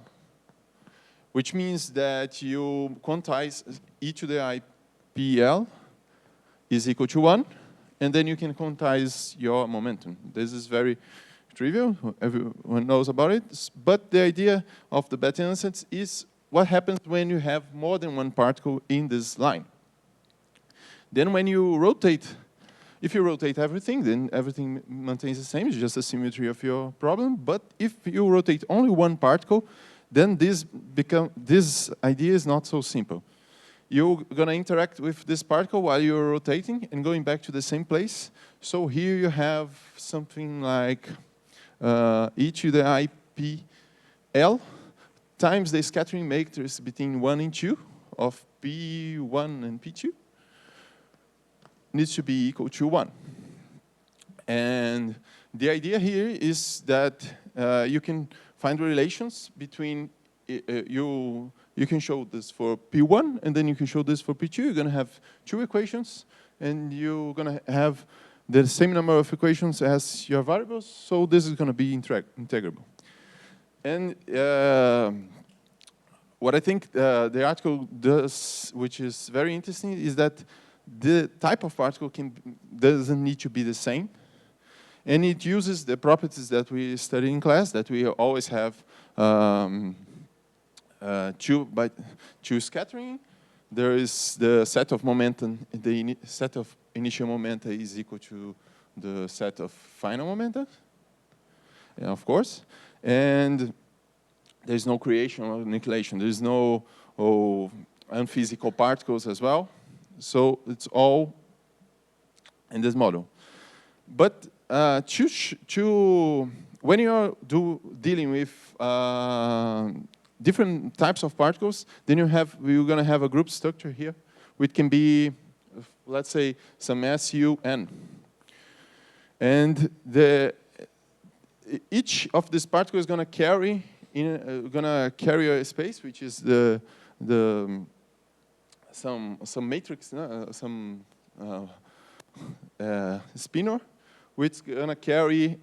Speaker 7: which means that you quantize e to the I p L is equal to 1, and then you can quantize your momentum. This is very trivial. Everyone knows about it. But the idea of the Bethe ansatz is what happens when you have more than one particle in this line. Then when you rotate, if you rotate everything, then everything maintains the same. It's just a symmetry of your problem. But if you rotate only one particle, then this idea is not so simple. You're going to interact with this particle while you're rotating and going back to the same place. So here you have something like e to the IPL times the scattering matrix between 1 and 2 of P1 and P2 needs to be equal to 1. And the idea here is that you can find relations between you can show this for P1, and then you can show this for P2. You're going to have two equations, and you're going to have the same number of equations as your variables, so this is going to be integrable. And what I think the article does, which is very interesting, is that the type of particle doesn't need to be the same. And it uses the properties that we study in class, that we always have two scattering. There is the set of momentum, the set of initial momenta is equal to the set of final momenta, of course. And there's no creation or annihilation. There's no unphysical particles as well. So it's all in this model. But when you're dealing with different types of particles, then we're going to have a group structure here, which can be, let's say, some SUN. And each of these particles is going to carry a space, which is some matrix, some spinor, which is going to carry.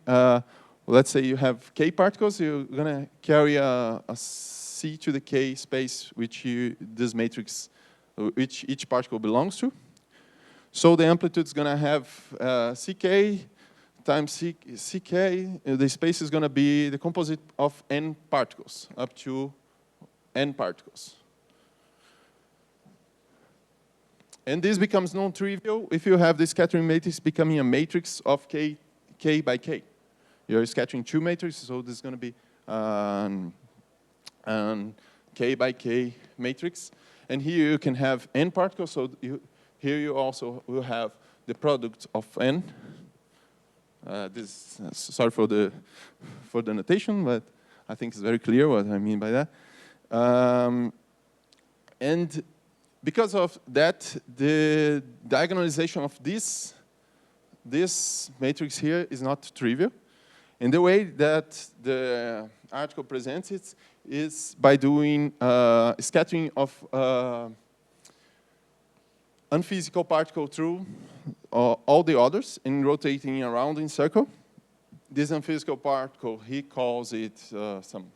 Speaker 7: Let's say you have k particles, you're going to carry a c to the k space, which this matrix, which each particle belongs to. So the amplitude is going to have ck times ck. The space is going to be the composite of n particles, up to n particles. And this becomes non-trivial if you have the scattering matrix becoming a matrix of k by k. You're scattering two matrices, so this is going to be an k by k matrix. And here you can have n particles, so here you also will have the product of n. Sorry for the notation, but I think it's very clear what I mean by that. And because of that, the diagonalization of this matrix here is not trivial. And the way that the article presents it is by doing scattering of unphysical particle through all the others and rotating around in circle. This unphysical particle, he calls it some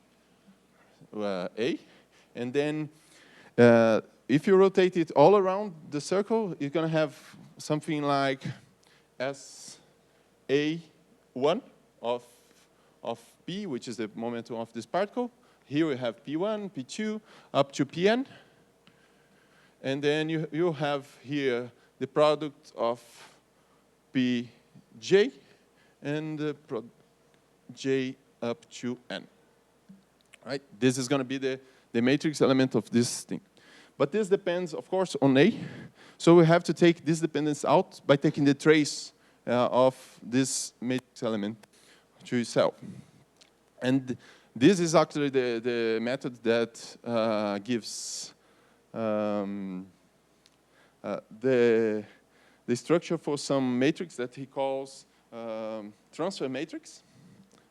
Speaker 7: A. And then if you rotate it all around the circle, you're going to have something like SA1 of P, which is the momentum of this particle. Here we have P1, P2, up to Pn. And then you have here the product of Pj and the J up to N. Right? This is going to be the matrix element of this thing. But this depends, of course, on A. So we have to take this dependence out by taking the trace of this matrix element to itself. And this is actually the method that gives the structure for some matrix that he calls transfer matrix,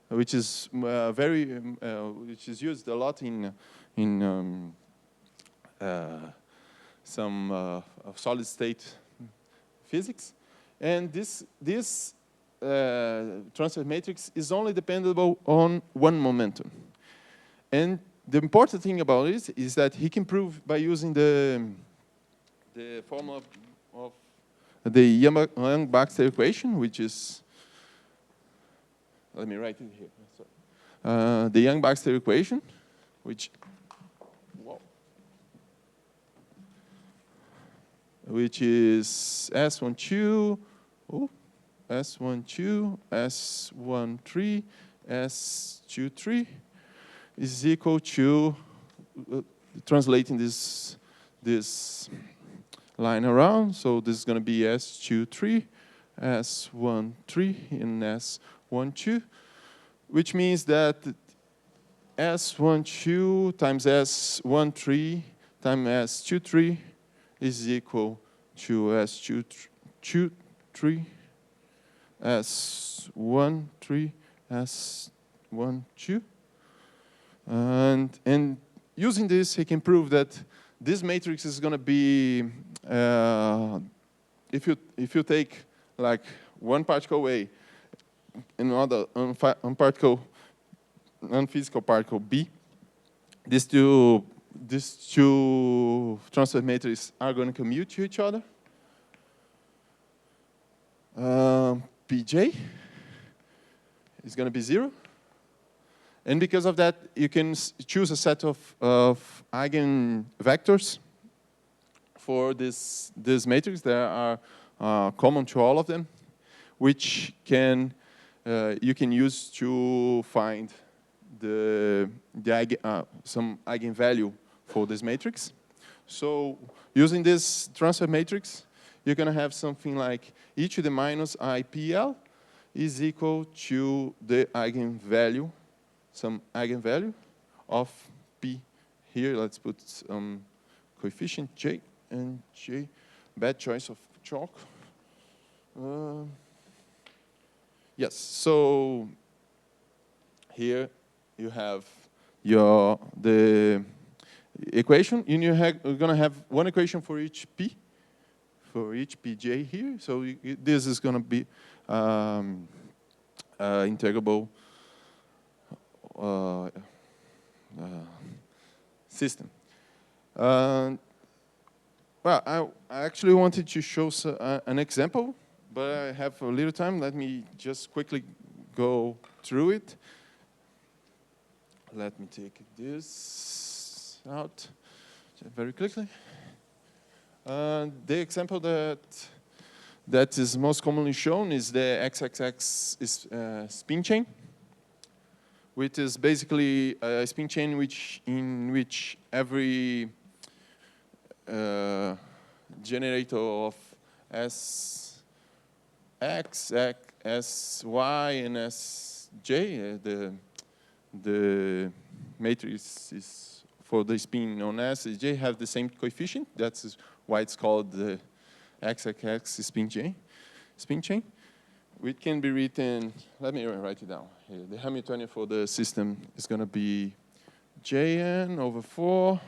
Speaker 7: which is which is used a lot in some solid state physics. And this transfer matrix is only dependable on one momentum. And the important thing about it is that he can prove by using the formula of the Young-Baxter equation, which is let me write it here. Sorry. The Young-Baxter equation, which is S12, S12, S13, S23 is equal to, translating this line around, so this is going to be S23, S13, and S12, which means that S12 times S13 times S23 is equal to S23, S13, S12. And using this, he can prove that this matrix is going to be, if you take like one particle A and another unphysical particle B, these two transfer matrices are going to commute to each other. Pj is going to be 0. And because of that, you can choose a set of eigenvectors for this matrix that are common to all of them, which you can use to find some eigenvalue for this matrix. So using this transfer matrix, you're going to have something like e to the minus IPL is equal to the eigenvalue, some eigenvalue of P. Here, let's put some coefficient J and J. Bad choice of chalk. Yes, so here you have the equation, and you're going to have one equation for each P, for each Pj here. So this is going to be integrable system. Well, I actually wanted to show an example, but I have a little time. Let me just quickly go through it. Let me take this out very quickly. The example that is most commonly shown is the XXX spin chain, which is basically a spin chain in which every generator of S, X, S, Y, and S, J, the matrix is for the spin on S, J have the same coefficient. That's why it's called the XXX spin chain. Which can be written, let me write it down here. The Hamiltonian for the system is going to be Jn over 4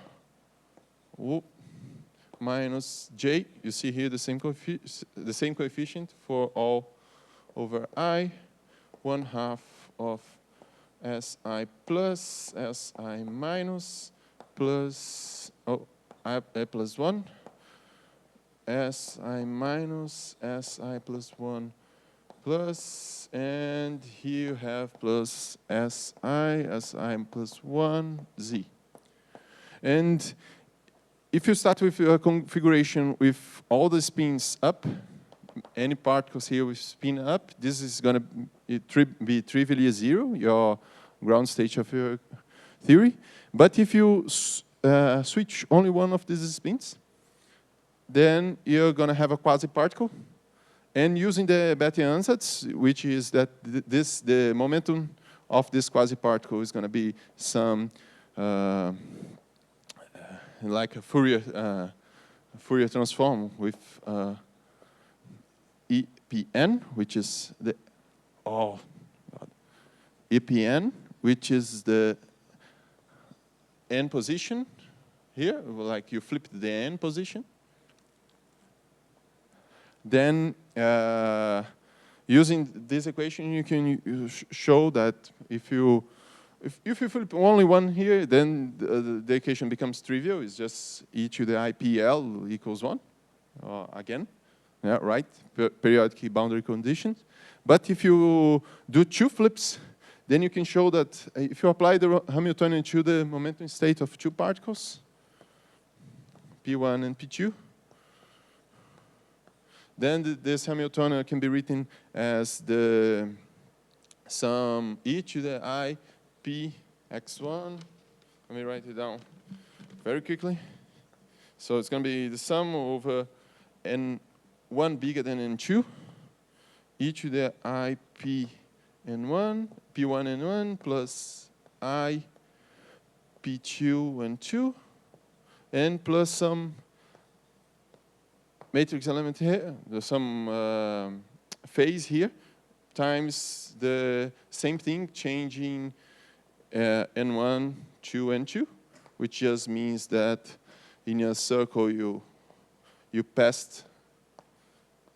Speaker 7: minus J. You see here the same coefficient for all over I, 1/2 of Si plus Si minus plus I plus 1, Si minus Si plus 1 plus, and here you have plus Si plus 1, Z. And if you start with a configuration with all the spins up, any particles here with spin up, this is going to be trivially a 0, your ground state of your theory. But if you switch only one of these spins, then you're going to have a quasi-particle. And using the Bethe ansatz, which is that the momentum of this quasi-particle is going to be some like a Fourier transform with EPN, which is the EPN, which is the n position here, like you flipped the n position. Then, using this equation, you can show that if you flip only one here, then the equation becomes trivial. It's just e to the IPL equals 1, again. Yeah, right, periodic boundary conditions. But if you do 2 flips, then you can show that if you apply the Hamiltonian to the momentum state of 2 particles, P1 and P2, then this Hamiltonian can be written as the sum e to the I P x1. Let me write it down very quickly. So it's going to be the sum over n1 bigger than n2, e to the I P n1, P1 n1 plus I P2 and 2, and plus some matrix element here, some phase here, times the same thing, changing n1 to n2, which just means that in a circle you passed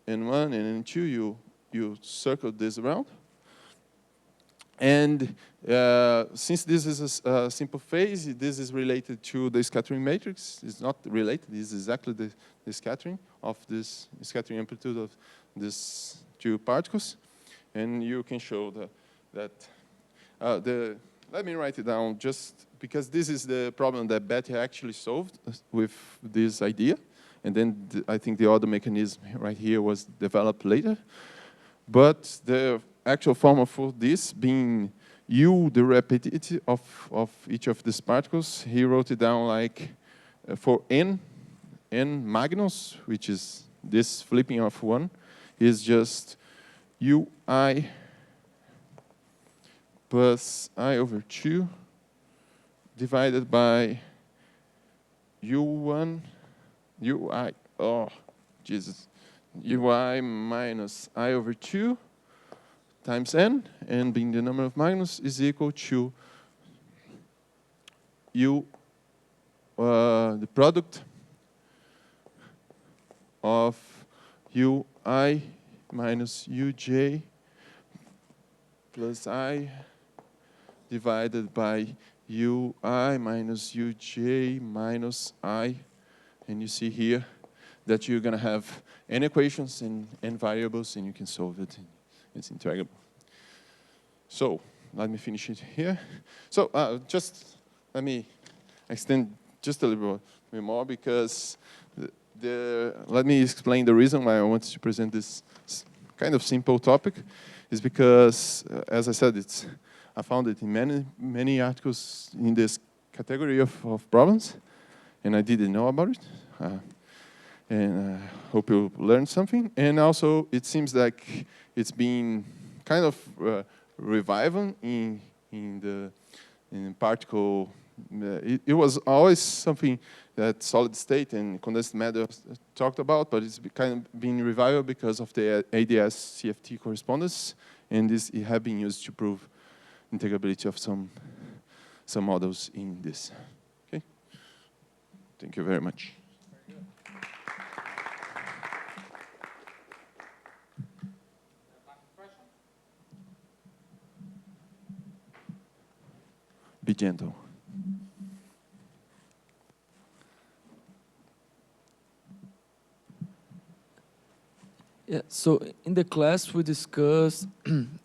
Speaker 7: n1 and n2, you circled this around. And since this is a simple phase, this is related to the scattering matrix. It's not related, this is exactly the scattering of this scattering amplitude of these 2 particles. And you can show that let me write it down just because this is the problem that Bethe actually solved with this idea. And then I think the other mechanism right here was developed later. But the actual formula for this being U, the rapidity of each of these particles, he wrote it down like for n magnus, which is this flipping of 1, is just Ui plus I over 2 divided by U1, Ui, oh, Jesus, Ui minus I over 2 times n, and being the number of magnus is equal to U, the product of Ui minus Uj plus I divided by Ui minus Uj minus I. And you see here that you're going to have n equations and n variables, and you can solve it. It's integrable. So let me finish it here. So just let me extend just a little bit more because let me explain the reason why I wanted to present this kind of simple topic is because, as I said, I found it in many articles in this category of problems, and I didn't know about it. And I hope you learned something. And also, it seems like it's been kind of reviving in particle. It was always something that solid state and condensed matter talked about, but it's kind of been revived because of the ADS CFT correspondence, and it has been used to prove integrability of some models in this. Okay, thank you very much. Be gentle.
Speaker 6: Yeah, so in the class we discussed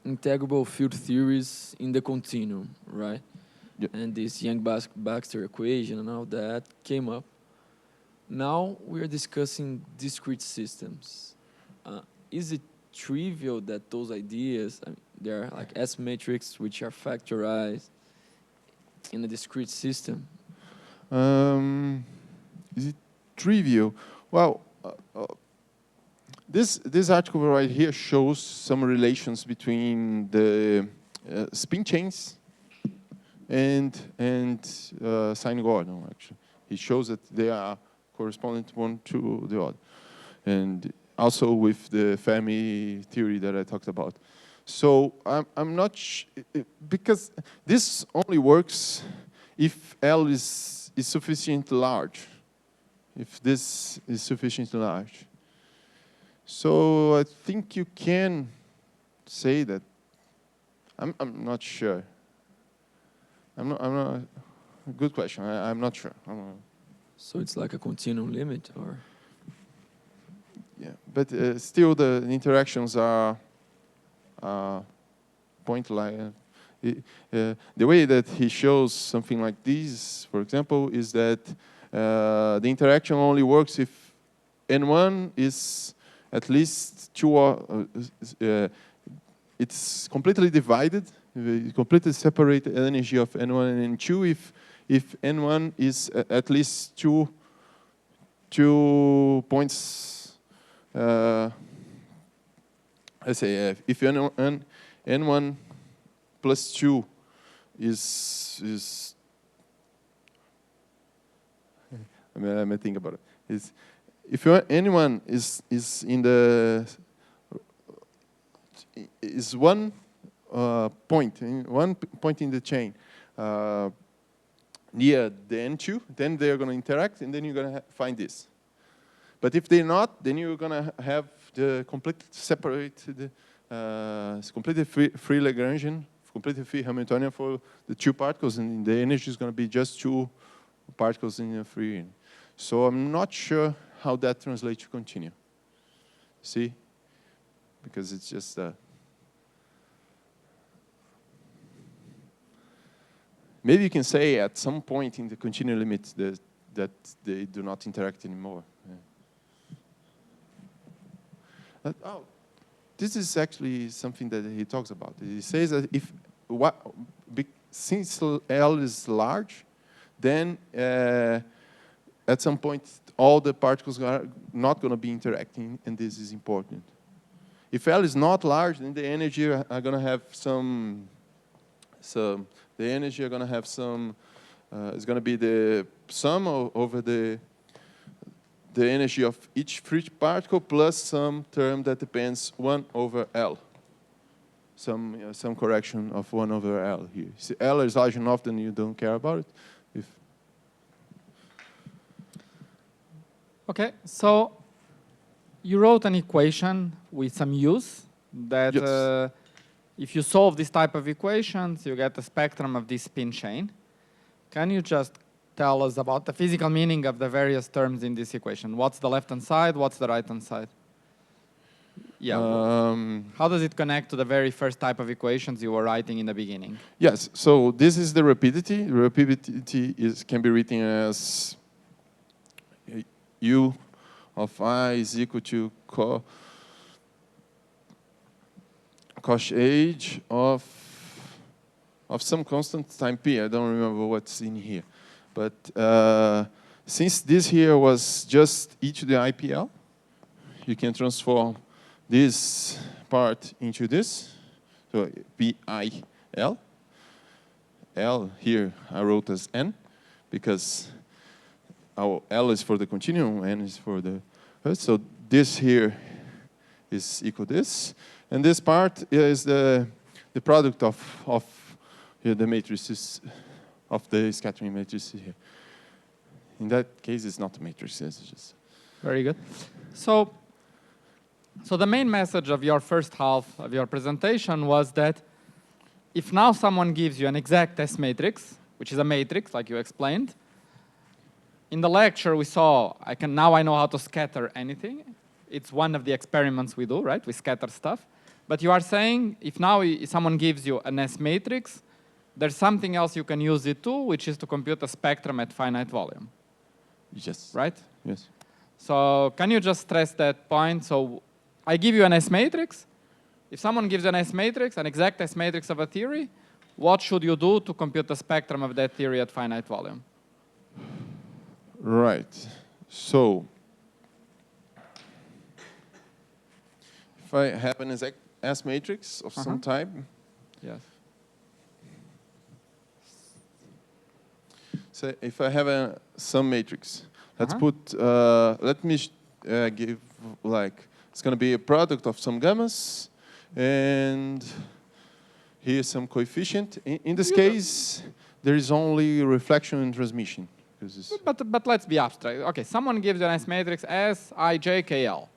Speaker 6: integrable field theories in the continuum, right?
Speaker 7: Yep.
Speaker 6: And this Yang-Baxter equation and all that came up. Now we are discussing discrete systems. Is it trivial that those ideas, they are like S-matrix which are factorized in a discrete system?
Speaker 7: Is it trivial? Well, this article right here shows some relations between the spin chains and Sine-Gordon. Actually, he shows that they are correspondent one to the other, and also with the Fermi theory that I talked about. So I'm not because this only works if L is sufficiently large. If this is sufficiently large. So I think you can say that. I'm not sure. I'm not. Good question. I'm not sure.
Speaker 6: So it's like a continuum limit, or?
Speaker 7: Yeah, but still the interactions are point like the way that he shows something like this, for example, is that the interaction only works if N1 is at least it's completely divided, completely separated energy of N1 and N2 if N1 is at least two points. I say if N1 plus 2 is I mean, think about it. If N1 is in the one point in the chain near the N2, then they're going to interact, and then you're going to find this. But if they're not, then you're going to have the completely separated, completely free Lagrangian, completely free Hamiltonian for the two particles, and the energy is going to be just two particles in a free union. So I'm not sure how that translates to continue. See? Because it's just maybe you can say at some point in the continuum limit that they do not interact anymore. Yeah. This is actually something that he talks about. He says that since L is large, then at some point all the particles are not going to be interacting, and this is important. If L is not large, then the energy are going to have some. The energy are going to have some. It's going to be the sum over the energy of each free particle plus some term that depends 1 over L. Some correction of 1 over L here. See, L is large enough, then you don't care about it.
Speaker 3: Okay, so you wrote an equation with some U's that
Speaker 7: yes.
Speaker 3: If you solve this type of equations, you get a spectrum of this spin chain. Can you just tell us about the physical meaning of the various terms in this equation? What's the left-hand side? What's the right-hand side? Yeah. How does it connect to the very first type of equations you were writing in the beginning?
Speaker 7: Yes, so this is the rapidity. The rapidity can be written as U of I is equal to cos h of some constant time p. I don't remember what's in here. But since this here was just e to the IPL, you can transform this part into this. So PIL. L here I wrote as N, because our L is for the continuum, N is for the... So this here is equal to this. And this part is the product of the matrices, of the scattering matrices here. In that case, it's not a matrix. It's just...
Speaker 3: Very good. So the main message of your first half of your presentation was that if now someone gives you an exact S matrix, which is a matrix, like you explained, in the lecture we saw, now I know how to scatter anything. It's one of the experiments we do, right? We scatter stuff. But you are saying, if now someone gives you an S matrix, there's something else you can use it to, which is to compute a spectrum at finite volume.
Speaker 7: Yes.
Speaker 3: Right?
Speaker 7: Yes.
Speaker 3: So can you just stress that point? So I give you an S matrix. If someone gives an S matrix, an exact S matrix of a theory, what should you do to compute the spectrum of that theory at finite volume?
Speaker 7: Right. So if I have an exact S matrix of some type,
Speaker 3: yes.
Speaker 7: So if I have some matrix, let's put, let me give like, it's going to be a product of some gammas, and here's some coefficient. In this case, there is only reflection and transmission.
Speaker 3: But let's be abstract. Okay, someone gives you an S matrix S, I, J, K, L.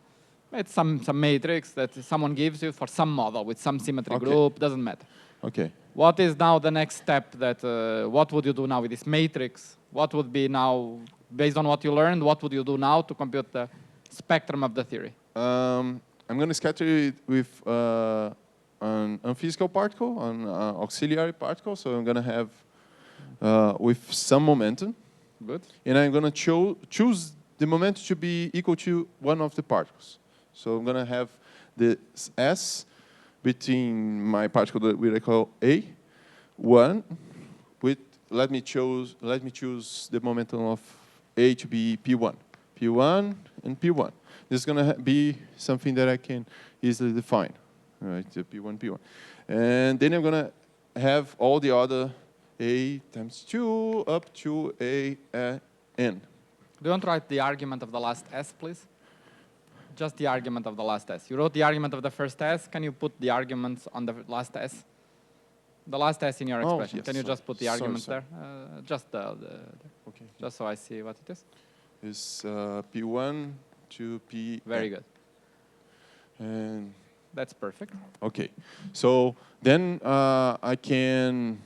Speaker 3: It's some matrix that someone gives you for some model with some symmetry group, doesn't matter.
Speaker 7: Okay.
Speaker 3: What is now the next step that, what would you do now with this matrix? What would be now, based on what you learned, what would you do now to compute the spectrum of the theory?
Speaker 7: I'm going to scatter it with an unphysical particle, an auxiliary particle. So I'm going to have with some momentum.
Speaker 3: Good.
Speaker 7: And I'm going to choose the momentum to be equal to one of the particles. So I'm going to have the S between my particle that we call A, 1, with let me choose the momentum of A to be P1. P1 and P1. This is going to be something that I can easily define. All right, so P1, P1. And then I'm going to have all the other A times 2 up to A N.
Speaker 3: Do you want to write the argument of the last S, please? Just the argument of the last S. You wrote the argument of the first S. Can you put the arguments on the last S? The last S in your expression.
Speaker 7: Yes,
Speaker 3: Can you just put the arguments
Speaker 7: sorry.
Speaker 3: there? Just
Speaker 7: Okay.
Speaker 3: just so I see what it is.
Speaker 7: Is P1 to P.
Speaker 3: Very good.
Speaker 7: And
Speaker 3: That's perfect.
Speaker 7: okay, so then I can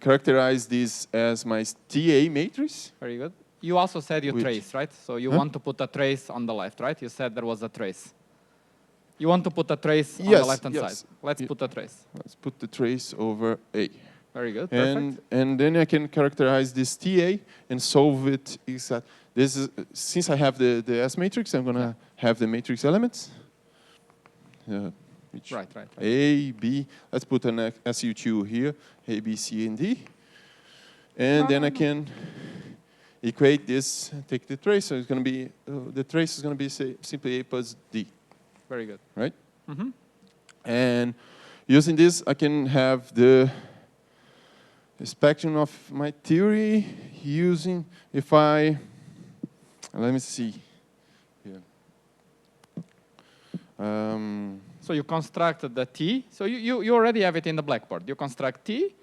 Speaker 7: characterize this as my TA matrix.
Speaker 3: Very good. You also said you
Speaker 7: Which-
Speaker 3: trace, right? So you
Speaker 7: Huh?
Speaker 3: want to put a trace on the left, right? You said there was a trace. You want to put a trace on the
Speaker 7: Yes,
Speaker 3: left-hand
Speaker 7: yes.
Speaker 3: side. Let's
Speaker 7: Ye-
Speaker 3: put a trace.
Speaker 7: Let's put the trace over A.
Speaker 3: Very good. Perfect.
Speaker 7: And then I can characterize this TA and solve it exactly. This is since I have the S matrix, I'm gonna have the matrix elements. Which
Speaker 3: Right.
Speaker 7: A, B. Let's put an SU2 here. A, B, C, and D. And then I can equate this. Take the trace. So it's gonna be the trace is gonna be simply A plus D.
Speaker 3: Very good.
Speaker 7: Right?
Speaker 3: Mm-hmm.
Speaker 7: And using this, I can have the spectrum of my theory using, if I, let me see here.
Speaker 3: So you constructed the T. So you already have it in the blackboard. You construct T,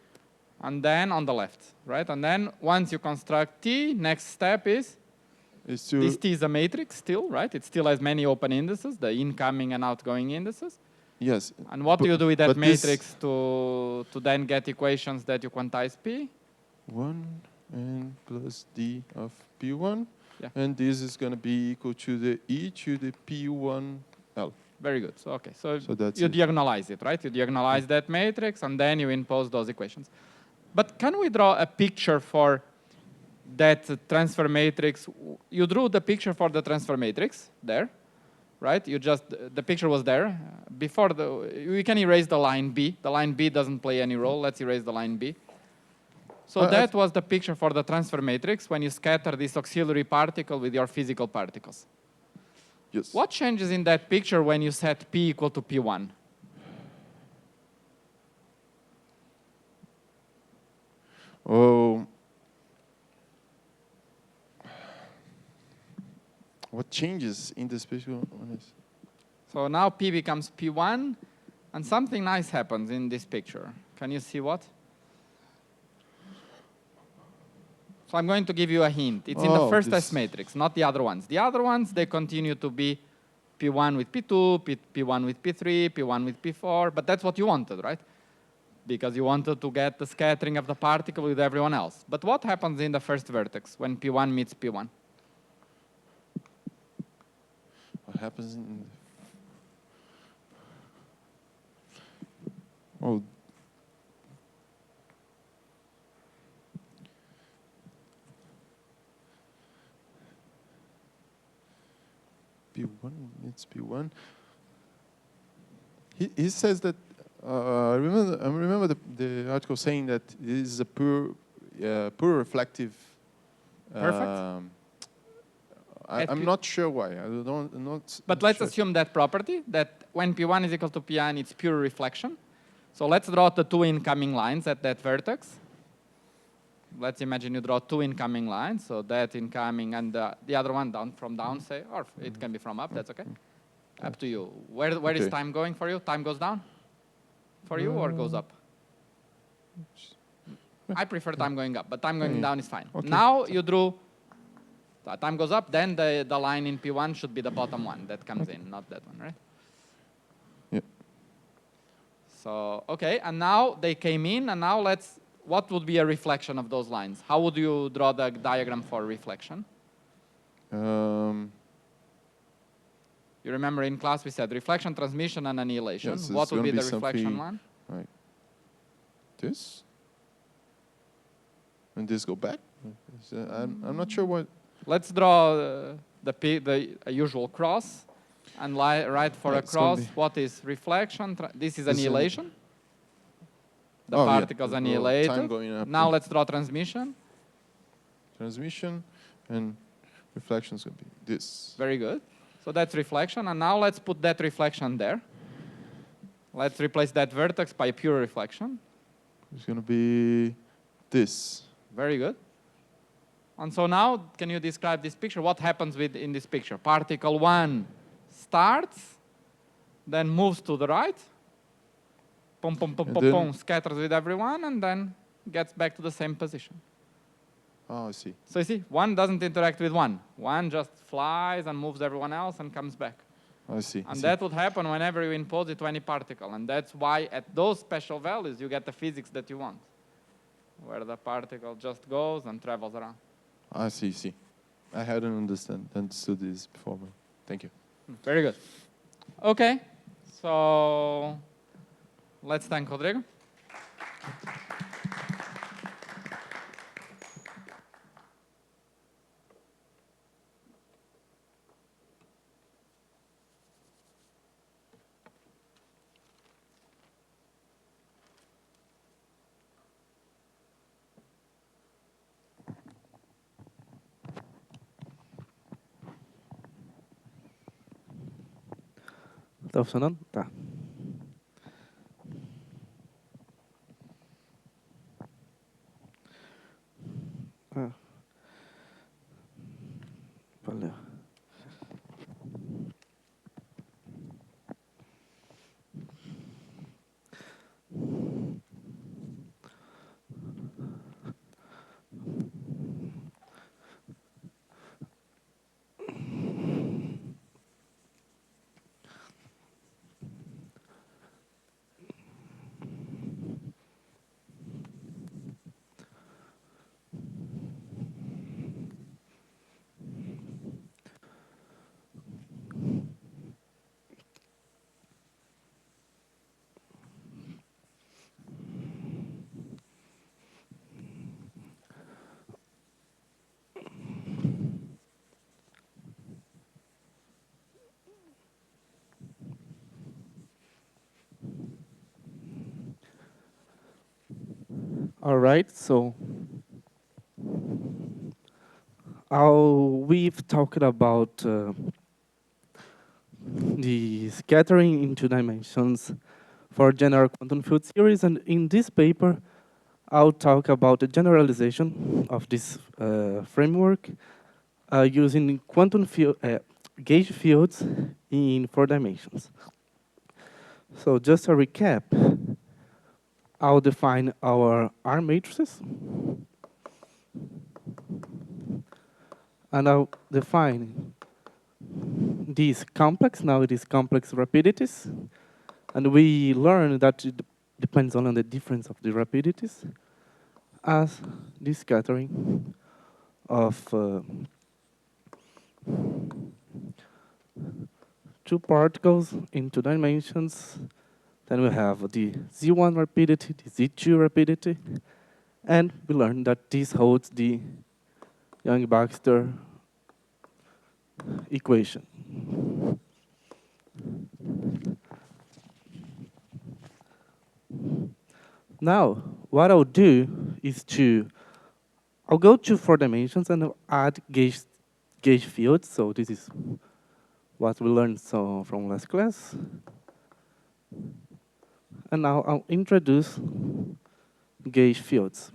Speaker 3: and then on the left, right? And then once you construct T, next step is
Speaker 7: Is to
Speaker 3: this T is a matrix still, right? It still has many open indices, the incoming and outgoing indices.
Speaker 7: yes.
Speaker 3: And what do you do with that
Speaker 7: But this-
Speaker 3: matrix to then get equations that you quantize P?
Speaker 7: 1 n plus D of P1.
Speaker 3: Yeah.
Speaker 7: And this is going to be equal to the E to the P1L.
Speaker 3: Very good. So, okay. So
Speaker 7: that's
Speaker 3: you
Speaker 7: it.
Speaker 3: diagonalize it, right? You diagonalize that matrix, and then you impose those equations. But can we draw a picture for that transfer matrix? You drew the picture for the transfer matrix there, right? You just, the picture was there. Before we can erase the line B. The line B doesn't play any role. Let's erase the line B. So that was the picture for the transfer matrix when you scatter this auxiliary particle with your physical particles.
Speaker 7: Yes.
Speaker 3: What changes in that picture when you set P equal to P1?
Speaker 7: Oh. What changes in the spatial honest?
Speaker 3: So now P becomes P1, and something nice happens in this picture. Can you see what? So I'm going to give you a hint. It's in the
Speaker 7: Oh,
Speaker 3: first
Speaker 7: this-
Speaker 3: S matrix, not the other ones. The other ones, they continue to be P1 with P2, P1 with P3, P1 with P4, but that's what you wanted, right? Because you wanted to get the scattering of the particle with everyone else. But what happens in the first vertex when P1 meets P1?
Speaker 7: What happens in oh, P1, it's P1. He says that, I remember the article saying that this is a pure reflective.
Speaker 3: Perfect.
Speaker 7: I'm not sure why. I'm not.
Speaker 3: But let's assume that property, that when P1 is equal to Pn, it's pure reflection. So let's draw the two incoming lines at that vertex. Let's imagine you draw two incoming lines. So that incoming and the other one from down, say, or it can be from up, that's okay. Up to you. Where is
Speaker 7: Okay.
Speaker 3: time going for you? Time goes down for you or goes up? I prefer time going up, but time going down is fine.
Speaker 7: Okay.
Speaker 3: Now you drew, time goes up, then the line in P1 should be the bottom one that comes in, not that one, right?
Speaker 7: Yeah.
Speaker 3: So, okay, and now they came in, and now what would be a reflection of those lines? How would you draw the diagram for reflection? You remember in class we said reflection, transmission, and annihilation.
Speaker 7: Yes,
Speaker 3: What
Speaker 7: it's
Speaker 3: would be
Speaker 7: gonna
Speaker 3: the
Speaker 7: be
Speaker 3: reflection
Speaker 7: something
Speaker 3: one?
Speaker 7: like this. And this go back. I'm not sure what.
Speaker 3: Let's draw the usual cross and write for a
Speaker 7: It's gonna
Speaker 3: cross
Speaker 7: be-
Speaker 3: what is reflection. This is
Speaker 7: This is-
Speaker 3: annihilation. The
Speaker 7: Oh, yeah,
Speaker 3: particles
Speaker 7: the
Speaker 3: annihilated.
Speaker 7: time going up.
Speaker 3: Now let's draw transmission.
Speaker 7: Transmission and reflection is going to be this.
Speaker 3: Very good. So that's reflection. And now let's put that reflection there. Let's replace that vertex by pure reflection.
Speaker 7: It's going to be this.
Speaker 3: Very good. And so now, can you describe this picture? What happens in this picture? Particle 1 starts, then moves to the right, pum, pum, pum,
Speaker 7: And
Speaker 3: pum,
Speaker 7: then-
Speaker 3: pum, scatters with everyone, and then gets back to the same position.
Speaker 7: Oh, I see.
Speaker 3: So you see, one doesn't interact with one. One just flies and moves everyone else and comes back.
Speaker 7: I see.
Speaker 3: And that would happen whenever you impose it to any particle. And that's why at those special values, you get the physics that you want, where the particle just goes and travels around.
Speaker 7: I see. I hadn't understood this before. But thank you.
Speaker 3: Very good. Okay, so let's thank Rodrigo.
Speaker 8: Tá funcionando? Tá. Ah. Valeu. All right, so we've talked about the scattering into dimensions for general quantum field theories, and in this paper, I'll talk about the generalization of this framework using quantum field, gauge fields in 4 dimensions. So just a recap, I'll define our R matrices, and I'll define these complex, now it is complex rapidities, and we learn that it depends on the difference of the rapidities as the scattering of 2 particles in 2 dimensions. Then we have the Z1 rapidity, the Z2 rapidity, and we learn that this holds the Young-Baxter equation. Now, what I'll do is I'll go to 4 dimensions and I'll add gauge fields. So this is what we learned from last class. And now I'll introduce gauge fields.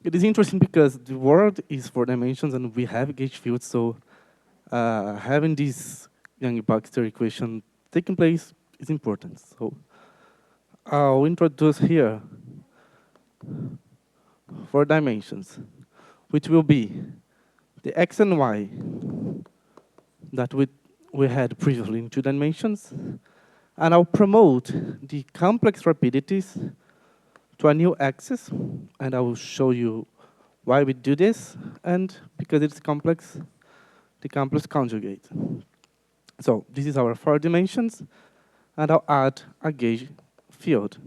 Speaker 8: It is interesting because the world is 4 dimensions and we have gauge fields, so having this Young-Baxter equation taking place is important. So I'll introduce here 4 dimensions, which will be the x and y that we had previously in 2 dimensions, and I'll promote the complex rapidities to a new axis, and I will show you why we do this, and because it's complex, the complex conjugate. So this is our 4 dimensions, and I'll add a gauge field,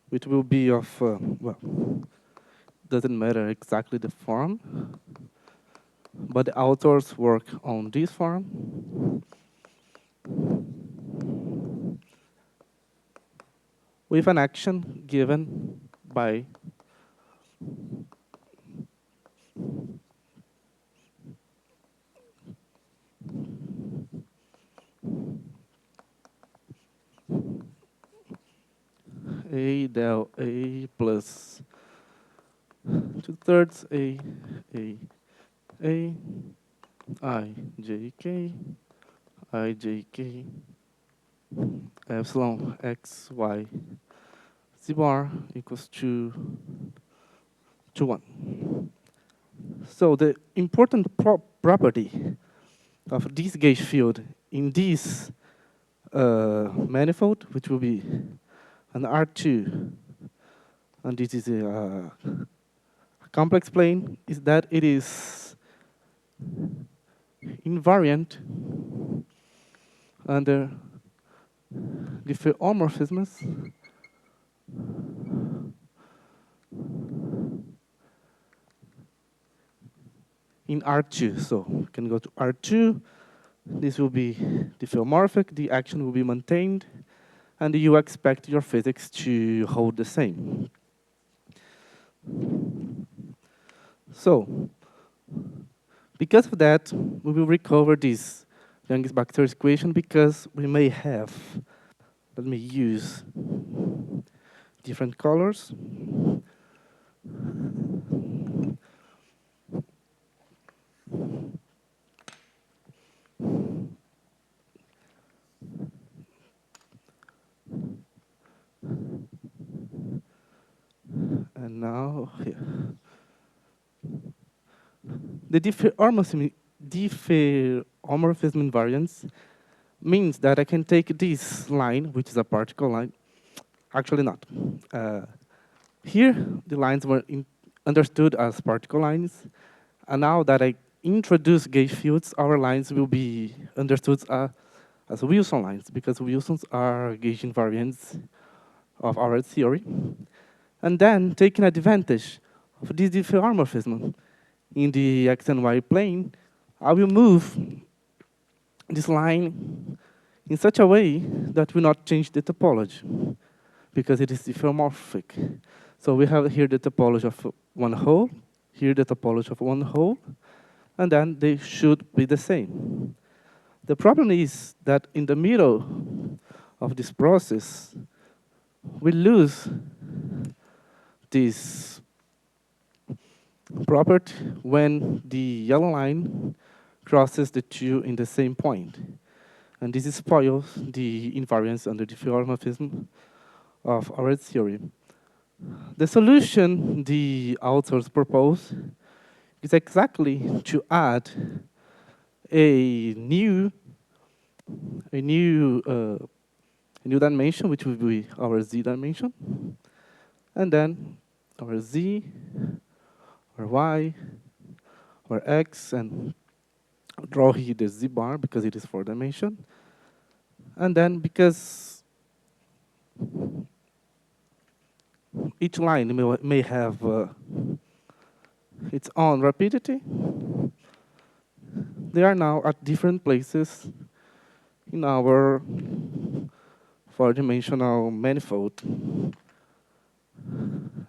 Speaker 8: which will be of, well, doesn't matter exactly the form, but the authors work on this form with an action given by A del A plus 2/3 A, I, J, K, I, J, K, epsilon x, y, z bar equals to 1. So the important property of this gauge field in this manifold, which will be an R2, and this is a complex plane, is that it is invariant under diffeomorphisms in R2. So we can go to R2. This will be diffeomorphic. The action will be maintained. And you expect your physics to hold the same. So because of that, we will recover this Young's-Baxter's equation because we may have, let me use different colors. And now here. The diffeomorphism invariance means that I can take this line, which is a particle line. Actually not. Here, the lines were understood as particle lines. And now that I introduce gauge fields, our lines will be understood as Wilson lines, because Wilsons are gauge invariants of our theory. And then, taking advantage of this diffeomorphism in the x and y plane, I will move this line in such a way that will not change the topology, because it is diffeomorphic. So we have here the topology of one hole, here the topology of one hole, and then they should be the same. The problem is that in the middle of this process, we lose this property when the yellow line crosses the two in the same point. And this spoils the invariance under the diffeomorphism of our theory. The solution the authors propose is exactly to add a new dimension, which will be our z dimension, and then our z, or y, or x, and draw here the z bar because it is 4 dimension. And then because each line may have its own rapidity, they are now at different places in our 4-dimensional manifold.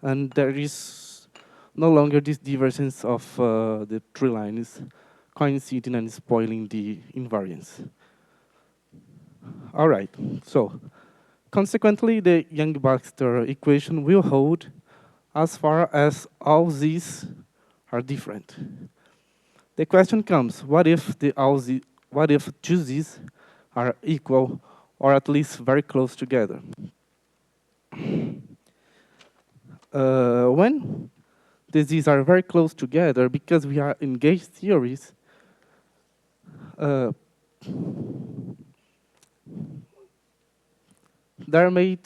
Speaker 8: And there is no longer this divergence of the 3 lines coinciding and spoiling the invariance. All right, so consequently, the Young-Baxter equation will hold as far as all these are different. The question comes: what if two z's are equal or at least very close together? When the z's are very close together, because we are in gauge theories, there may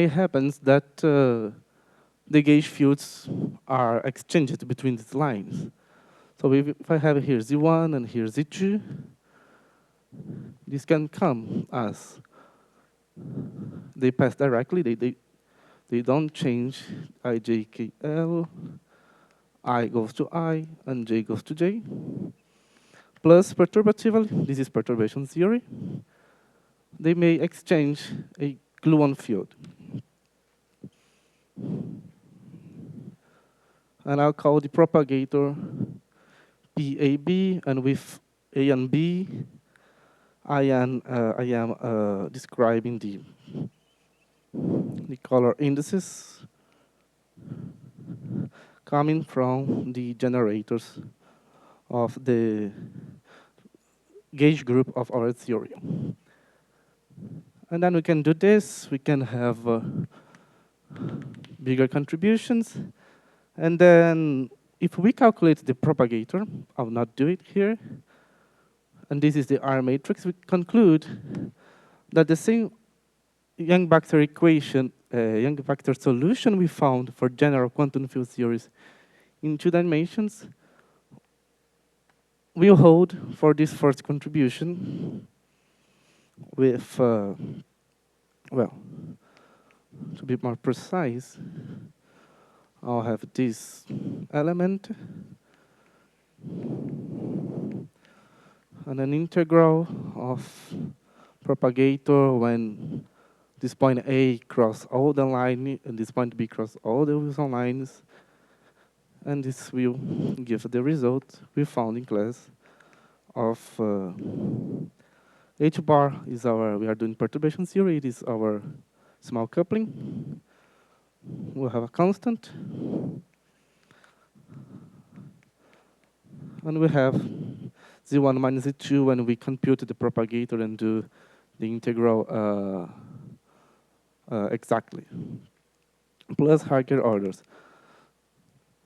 Speaker 8: happen that the gauge fields are exchanged between these lines. So if I have here Z1 and here Z2, this can come as they pass directly. They don't change I, J, K, L. I goes to I, and J goes to J. Plus perturbatively, this is perturbation theory, they may exchange a gluon field. And I'll call the propagator PAB, and with A and B, I am describing the color indices coming from the generators of the gauge group of our theory. And then we can do this. We can have bigger contributions. And then if we calculate the propagator, I'll not do it here, and this is the R matrix, we conclude that the same Yang-Baxter equation, Yang-Baxter solution we found for general quantum field theories in 2 dimensions will hold for this first contribution with, well, to be more precise, I'll have this element and an integral of propagator when this point A cross all the line and this point B cross all the Wilson lines, and this will give the result we found in class of H bar is our, we are doing perturbation theory, it is our small coupling. We'll have a constant. And we have Z1 minus Z2 when we compute the propagator and do the integral exactly, plus higher orders.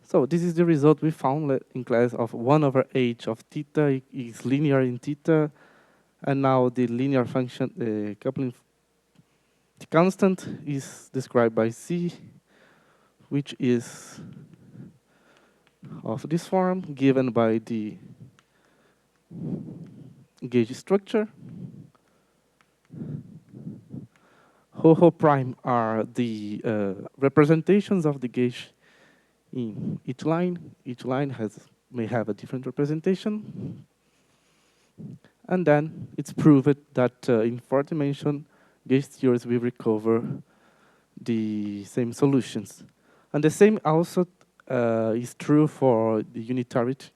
Speaker 8: So this is the result we found in class of 1 over h of theta is linear in theta, and now the linear function, the coupling, the constant is described by C, which is of this form given by the gauge structure. Ho prime are the representations of the gauge in each line. Each line may have a different representation. And then it's proved that in 4-dimension gauge theories we recover the same solutions. And the same also is true for the unitarity.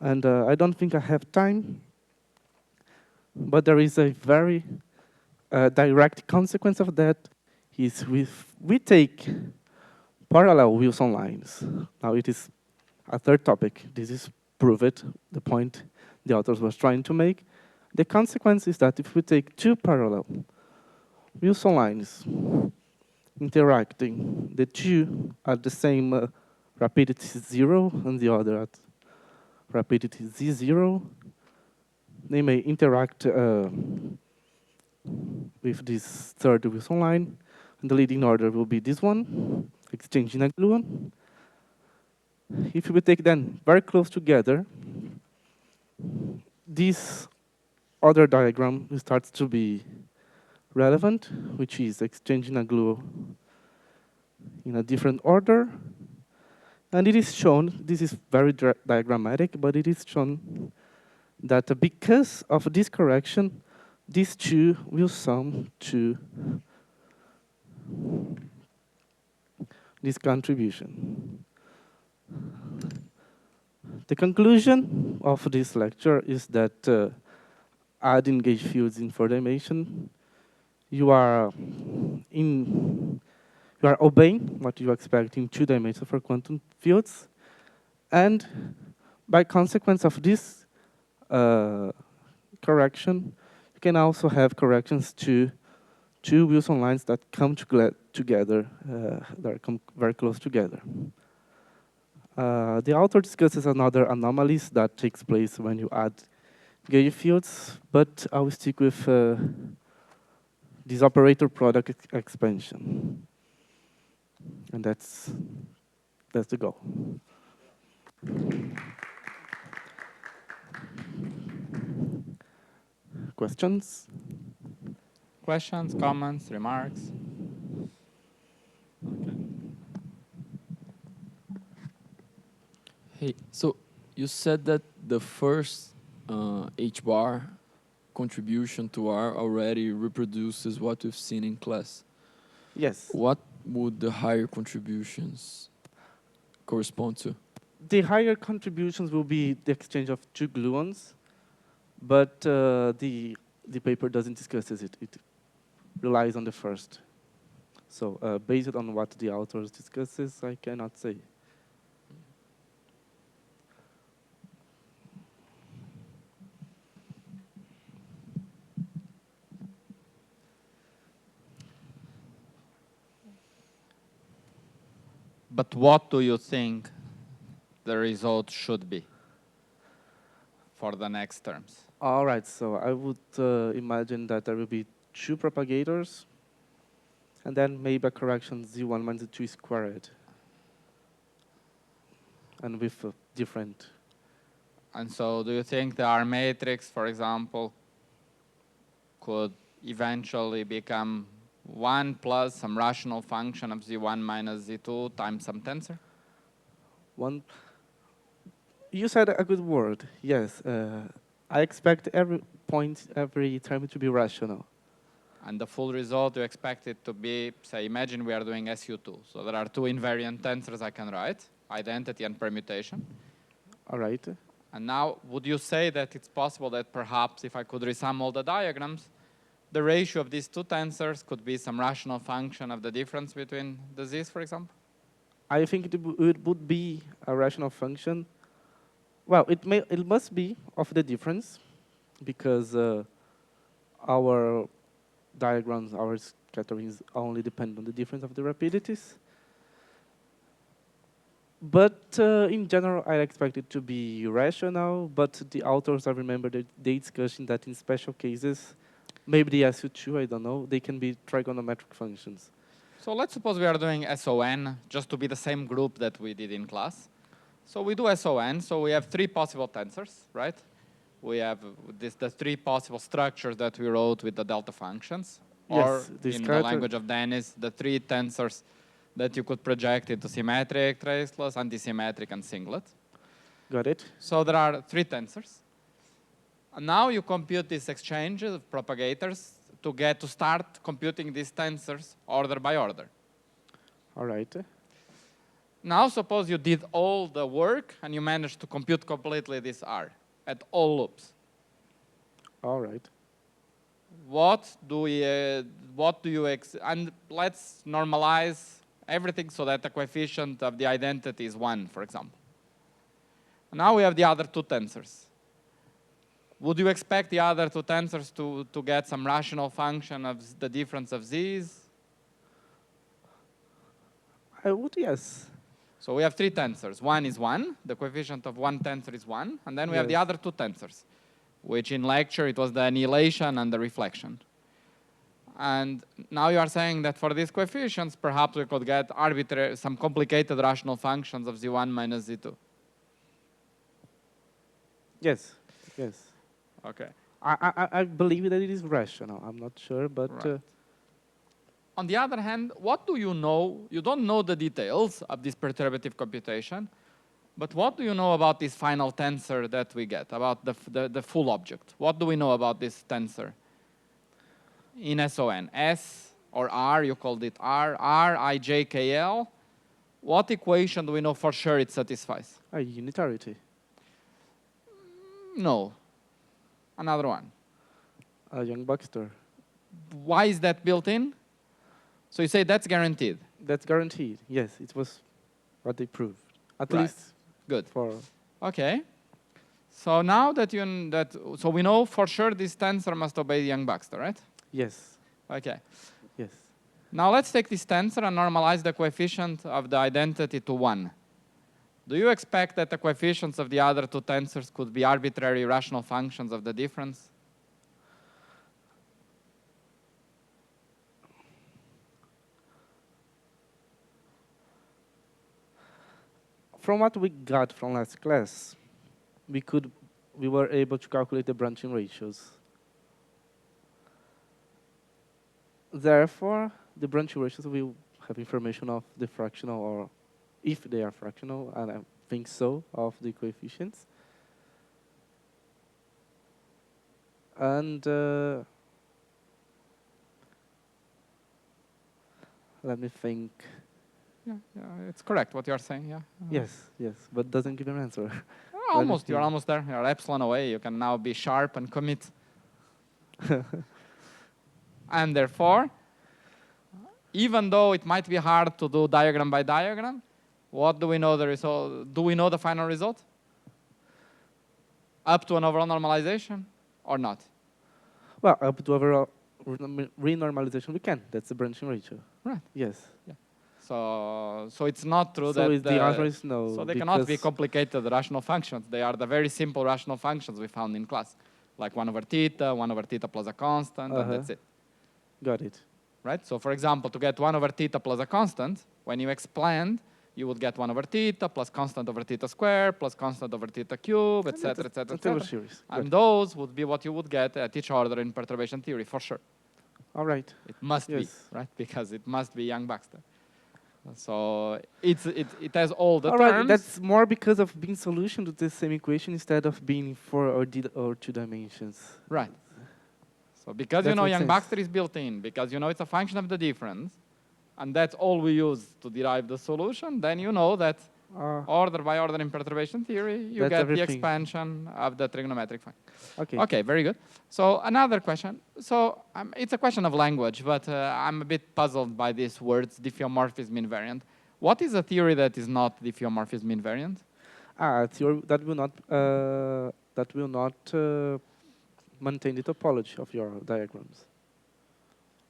Speaker 8: And I don't think I have time, but there is a very direct consequence of that is we take parallel Wilson lines. Now it is a third topic. This is proved, the point the authors was trying to make. The consequence is that if we take 2 parallel Wilson lines interacting, the 2 at the same rapidity 0 and the other at rapidity z0, they may interact with this third Wilson line, and the leading order will be this one, exchanging a gluon. If we take them very close together, this other diagram starts to be relevant, which is exchanging a gluon in a different order. And it is shown, this is very diagrammatic, but it is shown that because of this correction, these 2 will sum to this contribution. The conclusion of this lecture is that adding gauge fields in 4-dimension, you are obeying what you expect in 2 dimensions for quantum fields, and by consequence of this correction, you can also have corrections to 2 Wilson lines that come together, that come very close together. The author discusses another anomalies that takes place when you add gauge fields, but I will stick with this operator product expansion. And that's the goal. Questions?
Speaker 3: Questions, comments, remarks?
Speaker 6: Hey, so you said that the first H bar contribution to R already reproduces what we've seen in class.
Speaker 8: Yes.
Speaker 6: What would the higher contributions correspond to?
Speaker 8: The higher contributions will be the exchange of two gluons, but the paper doesn't discuss it. It relies on the first. So based on what the authors discusses, I cannot say.
Speaker 3: But what do you think the result should be for the next terms?
Speaker 8: All right, so I would imagine that there will be two propagators, and then maybe a correction z1 minus z2 squared, and with different.
Speaker 3: And so do you think the R matrix, for example, could eventually become 1 plus some rational function of z1 minus z2 times some tensor?
Speaker 8: One. You said a good word, yes. I expect every point, every term to be rational.
Speaker 3: And the full result, you expect it to be, say, imagine we are doing SU2. So there are two invariant tensors I can write, identity and permutation.
Speaker 8: All right.
Speaker 3: And now, would you say that it's possible that perhaps if I could resum all the diagrams, the ratio of these two tensors could be some rational function of the difference between the z's, for example?
Speaker 8: I think it would be a rational function. Well, it must be of the difference, because our diagrams, our scatterings only depend on the difference of the rapidities. But in general, I expect it to be rational, but the authors, I remember that they discussing that in special cases, maybe the SU2, I don't know, they can be trigonometric functions.
Speaker 3: So let's suppose we are doing SON, just to be the same group that we did in class. So we do SON, so we have three possible tensors, right? We have the three possible structures that we wrote with the delta functions.
Speaker 8: Yes,
Speaker 3: or in the language of Dennis, the three tensors that you could project into symmetric, traceless, antisymmetric, and singlet.
Speaker 8: Got it?
Speaker 3: So there are three tensors. And now you compute this exchange of propagators to start computing these tensors order by order.
Speaker 8: All right.
Speaker 3: Now suppose you did all the work and you managed to compute completely this R at all loops.
Speaker 8: All right.
Speaker 3: What do you and let's normalize everything so that the coefficient of the identity is 1, for example. Now we have the other two tensors. Would you expect the other two tensors to get some rational function of the difference of z's?
Speaker 8: I would, yes.
Speaker 3: So we have three tensors. One is 1. The coefficient of one tensor is 1. And then we have the other two tensors, which in lecture it was the annihilation and the reflection. And now you are saying that for these coefficients, perhaps we could get arbitrary, some complicated rational functions of z1 minus z2.
Speaker 8: Yes, yes.
Speaker 3: Okay.
Speaker 8: I believe that it is rational. I'm not sure, but...
Speaker 3: Right. On the other hand, what do you know? You don't know the details of this perturbative computation, but what do you know about this final tensor that we get, about the full object? What do we know about this tensor in SON? S or R, you called it R, IJKL. What equation do we know for sure it satisfies?
Speaker 8: A unitarity.
Speaker 3: No. Another one.
Speaker 8: A Young-Baxter.
Speaker 3: Why is that built in? So you say that's guaranteed.
Speaker 8: That's guaranteed. Yes, it was what they proved. At
Speaker 3: Right.
Speaker 8: least
Speaker 3: Good.
Speaker 8: for...
Speaker 3: Okay. So now that so we know for sure this tensor must obey Young-Baxter, right?
Speaker 8: Yes,
Speaker 3: Okay.
Speaker 8: yes.
Speaker 3: Now let's take this tensor and normalize the coefficient of the identity to 1. Do you expect that the coefficients of the other two tensors could be arbitrary rational functions of the difference?
Speaker 8: from what we got from last class, we were able to calculate the branching ratios. Therefore, the branching ratios will have information of the fractional, or if they are fractional, and I think so, of the coefficients. And let me think.
Speaker 3: Yeah, it's correct what you're saying, yeah.
Speaker 8: Yes, but doesn't give an answer.
Speaker 3: Almost, you're almost there. You're epsilon away. You can now be sharp and commit. And therefore, even though it might be hard to do diagram by diagram, what do we know the result? Do we know the final result? Up to an overall normalization or not?
Speaker 8: Well, up to overall renormalization, we can. That's the branching ratio.
Speaker 3: Right.
Speaker 8: Yes.
Speaker 3: Yeah. So it's not true
Speaker 8: So
Speaker 3: that
Speaker 8: the answer is no.
Speaker 3: So they cannot be complicated rational functions. They are the very simple rational functions we found in class, like 1 over theta plus a constant, and that's it.
Speaker 8: Got it.
Speaker 3: Right? So for example, to get 1 over theta plus a constant, when you expand, you would get 1 over theta plus constant over theta squared plus constant over theta cube, etc., etc., etc. And those would be what you would get at each order in perturbation theory, for sure.
Speaker 8: All right.
Speaker 3: It must be, right? Because it must be Young-Baxter. So it has all the terms.
Speaker 8: Right, that's more because of being solution to the same equation instead of being 4 or 2 dimensions.
Speaker 3: Right. So because you know Young-Baxter is built in, because you know it's a function of the difference, and that's all we use to derive the solution, then you know that order by order in perturbation theory, you get the expansion of the trigonometric function.
Speaker 8: Okay.
Speaker 3: Okay, very good. So another question. So it's a question of language, but I'm a bit puzzled by these words, diffeomorphism invariant. What is a theory that is not diffeomorphism invariant?
Speaker 8: A theory that will not maintain the topology of your diagrams.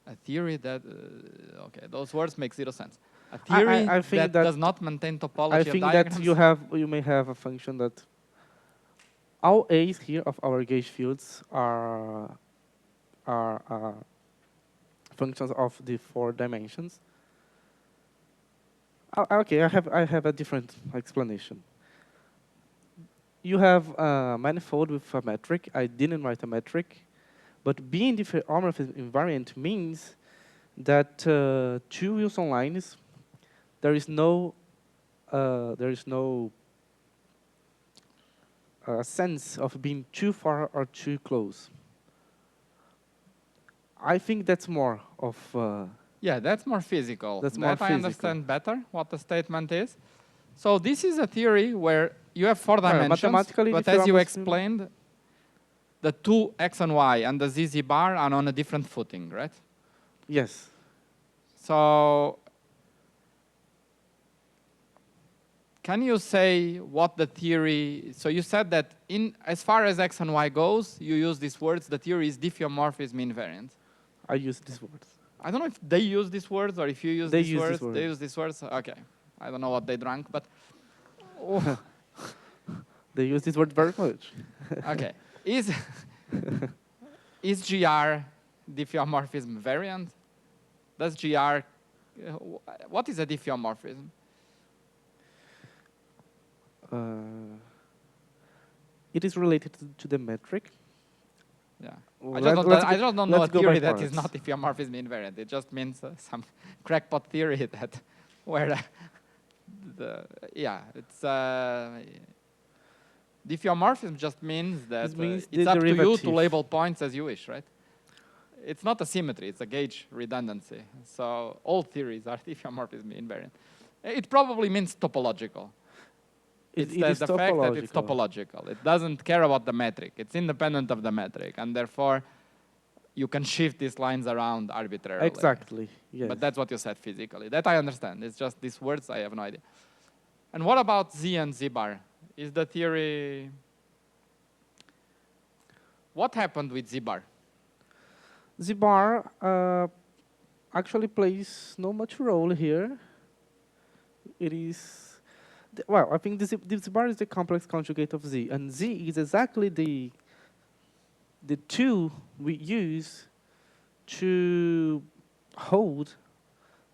Speaker 3: A theory that, okay, those words make zero sense. A theory
Speaker 8: I think
Speaker 3: that does not maintain topology
Speaker 8: I
Speaker 3: of
Speaker 8: think
Speaker 3: diagrams?
Speaker 8: that you may have a function that all A's here of our gauge fields are functions of the 4 dimensions. Okay, I have a different explanation. You have a manifold with a metric. I didn't write a metric, but being diffeomorphism invariant means that 2 Wilson lines, there is no sense of being too far or too close. I think that's more of.
Speaker 3: Yeah, that's more physical.
Speaker 8: That's more physical.
Speaker 3: I understand better what the statement is. So this is a theory where you have 4 dimensions, but as you explained, the 2 x and y and the z bar are on a different footing, right?
Speaker 8: Yes.
Speaker 3: So can you say what the theory, so you said that as far as x and y goes, you use these words, the theory is diffeomorphism invariant.
Speaker 8: I use these words.
Speaker 3: I don't know if they use these words or if you use these words. They use these words? Okay. I don't know what they drank, but... Oh.
Speaker 8: They use this word very much.
Speaker 3: Okay. Is GR diffeomorphism variant? Does GR... what is a diffeomorphism?
Speaker 8: It is related to the metric.
Speaker 3: Yeah.
Speaker 8: Well,
Speaker 3: I just don't know a theory that is not diffeomorphism invariant. It just means some crackpot theory that where it's diffeomorphism just means that it's up to you to label points as you wish, right? It's not a symmetry, it's a gauge redundancy. So all theories are diffeomorphism invariant. It probably means topological. It's the fact that it's topological. It doesn't care about the metric. It's independent of the metric, and therefore you can shift these lines around arbitrarily.
Speaker 8: Exactly, yes.
Speaker 3: But that's what you said physically. That I understand. It's just these words, I have no idea. And what about z and z bar? Is the theory... What happened with z bar?
Speaker 8: Z bar actually plays no much role here. It is... Well, I think this bar is the complex conjugate of z, and z is exactly the tool we use to hold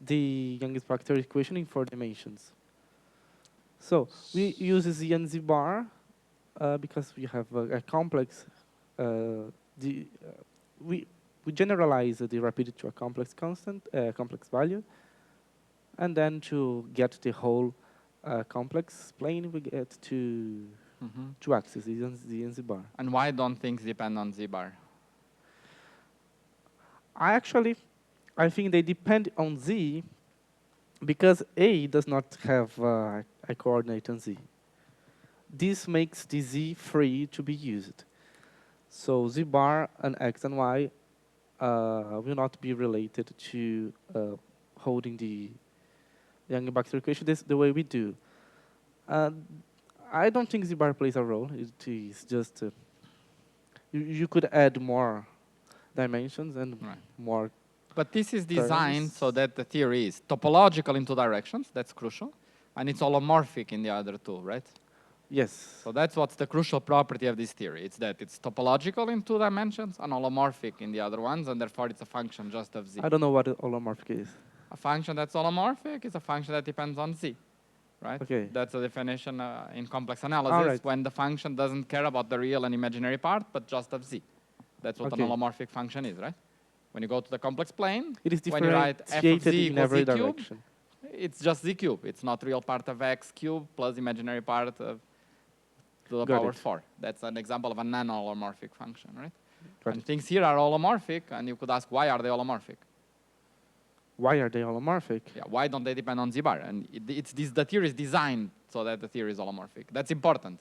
Speaker 8: the Young-Baxter equation in 4 dimensions. So we use Z and Z bar because we have a complex. We generalize the rapidity to a complex constant, complex value, and then to get the whole complex plane, we get two axes, Z and Z bar.
Speaker 3: And why don't things depend on Z bar?
Speaker 8: I think they depend on Z because A does not have a coordinate on Z. This makes the Z free to be used. So Z bar and X and Y will not be related to holding the Yang-Baxter equation the way we do. I don't think Z bar plays a role. It is just you could add more dimensions and more.
Speaker 3: But this is designed so that the theory is topological in two directions. That's crucial. And it's holomorphic in the other two, right?
Speaker 8: Yes.
Speaker 3: So that's what's the crucial property of this theory. It's that it's topological in two dimensions and holomorphic in the other ones, and therefore it's a function just of Z.
Speaker 8: I don't know what holomorphic is.
Speaker 3: A function that's holomorphic is a function that depends on Z, right?
Speaker 8: Okay.
Speaker 3: That's a definition in complex analysis when the function doesn't care about the real and imaginary part, but just of Z. That's what an holomorphic function is, right? When you go to the complex plane,
Speaker 8: it is
Speaker 3: when you write f of z
Speaker 8: in every
Speaker 3: equals z cube,
Speaker 8: direction.
Speaker 3: It's just z cube. It's not real part of x cube plus imaginary part of to the power 4. That's an example of a non-holomorphic function, right? And things here are holomorphic, and you could ask, why are they holomorphic?
Speaker 8: Why are they holomorphic?
Speaker 3: Yeah, why don't they depend on Z bar? And the theory is designed so that the theory is holomorphic. That's important.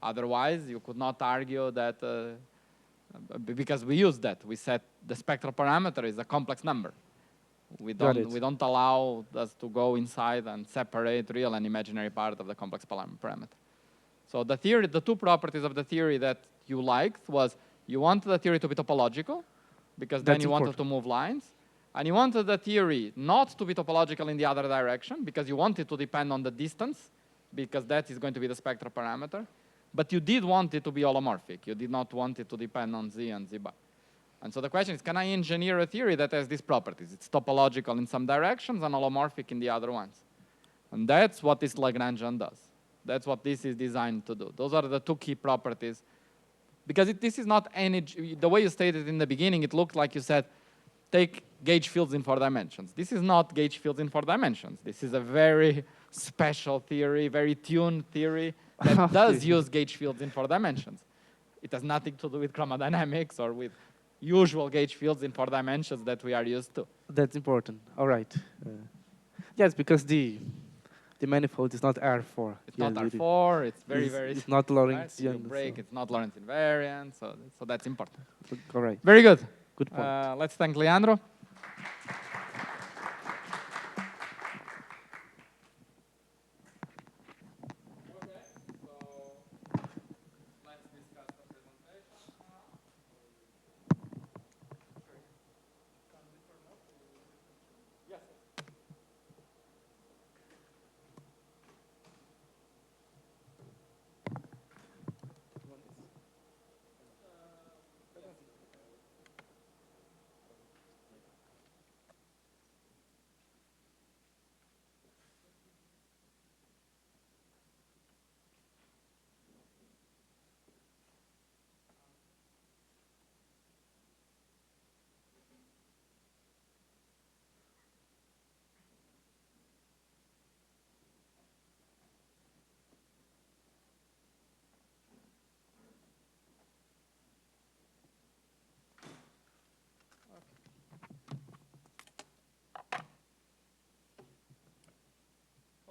Speaker 3: Otherwise, you could not argue that, because we use that. We set the spectral parameter is a complex number. We don't allow us to go inside and separate real and imaginary part of the complex parameter. So the theory, the two properties of the theory that you liked was you wanted the theory to be topological, because then you wanted to move lines. And you wanted the theory not to be topological in the other direction, because you want it to depend on the distance, because that is going to be the spectral parameter. But you did want it to be holomorphic. You did not want it to depend on Z and Z bar. And so the question is, can I engineer a theory that has these properties? It's topological in some directions and holomorphic in the other ones. And that's what this Lagrangian does. That's what this is designed to do. Those are the two key properties. Because this is not any, the way you stated in the beginning, it looked like you said, take gauge fields in 4 dimensions. This is not gauge fields in 4 dimensions. This is a very special theory, very tuned theory that does use gauge fields in 4 dimensions. It has nothing to do with chromodynamics or with usual gauge fields in 4 dimensions that we are used to.
Speaker 8: That's important. All right. Yes, because the manifold is not R4.
Speaker 3: It's not R4. It's very, very.
Speaker 8: It's not Lorentzian.
Speaker 3: Right? You break. It's not Lorentz invariant. So that's important.
Speaker 8: All right.
Speaker 3: Very good.
Speaker 8: Good point.
Speaker 3: Let's thank Leandro.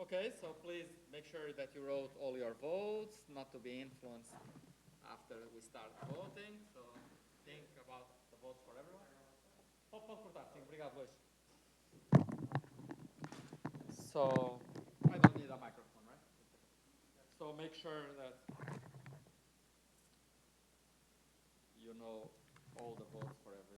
Speaker 3: Okay, so please make sure that you wrote all your votes, not to be influenced after we start voting. So think about the votes for everyone. Pode cortar, sim, obrigado, Luís. So I don't need a microphone, right? So make sure that you know all the votes for everyone.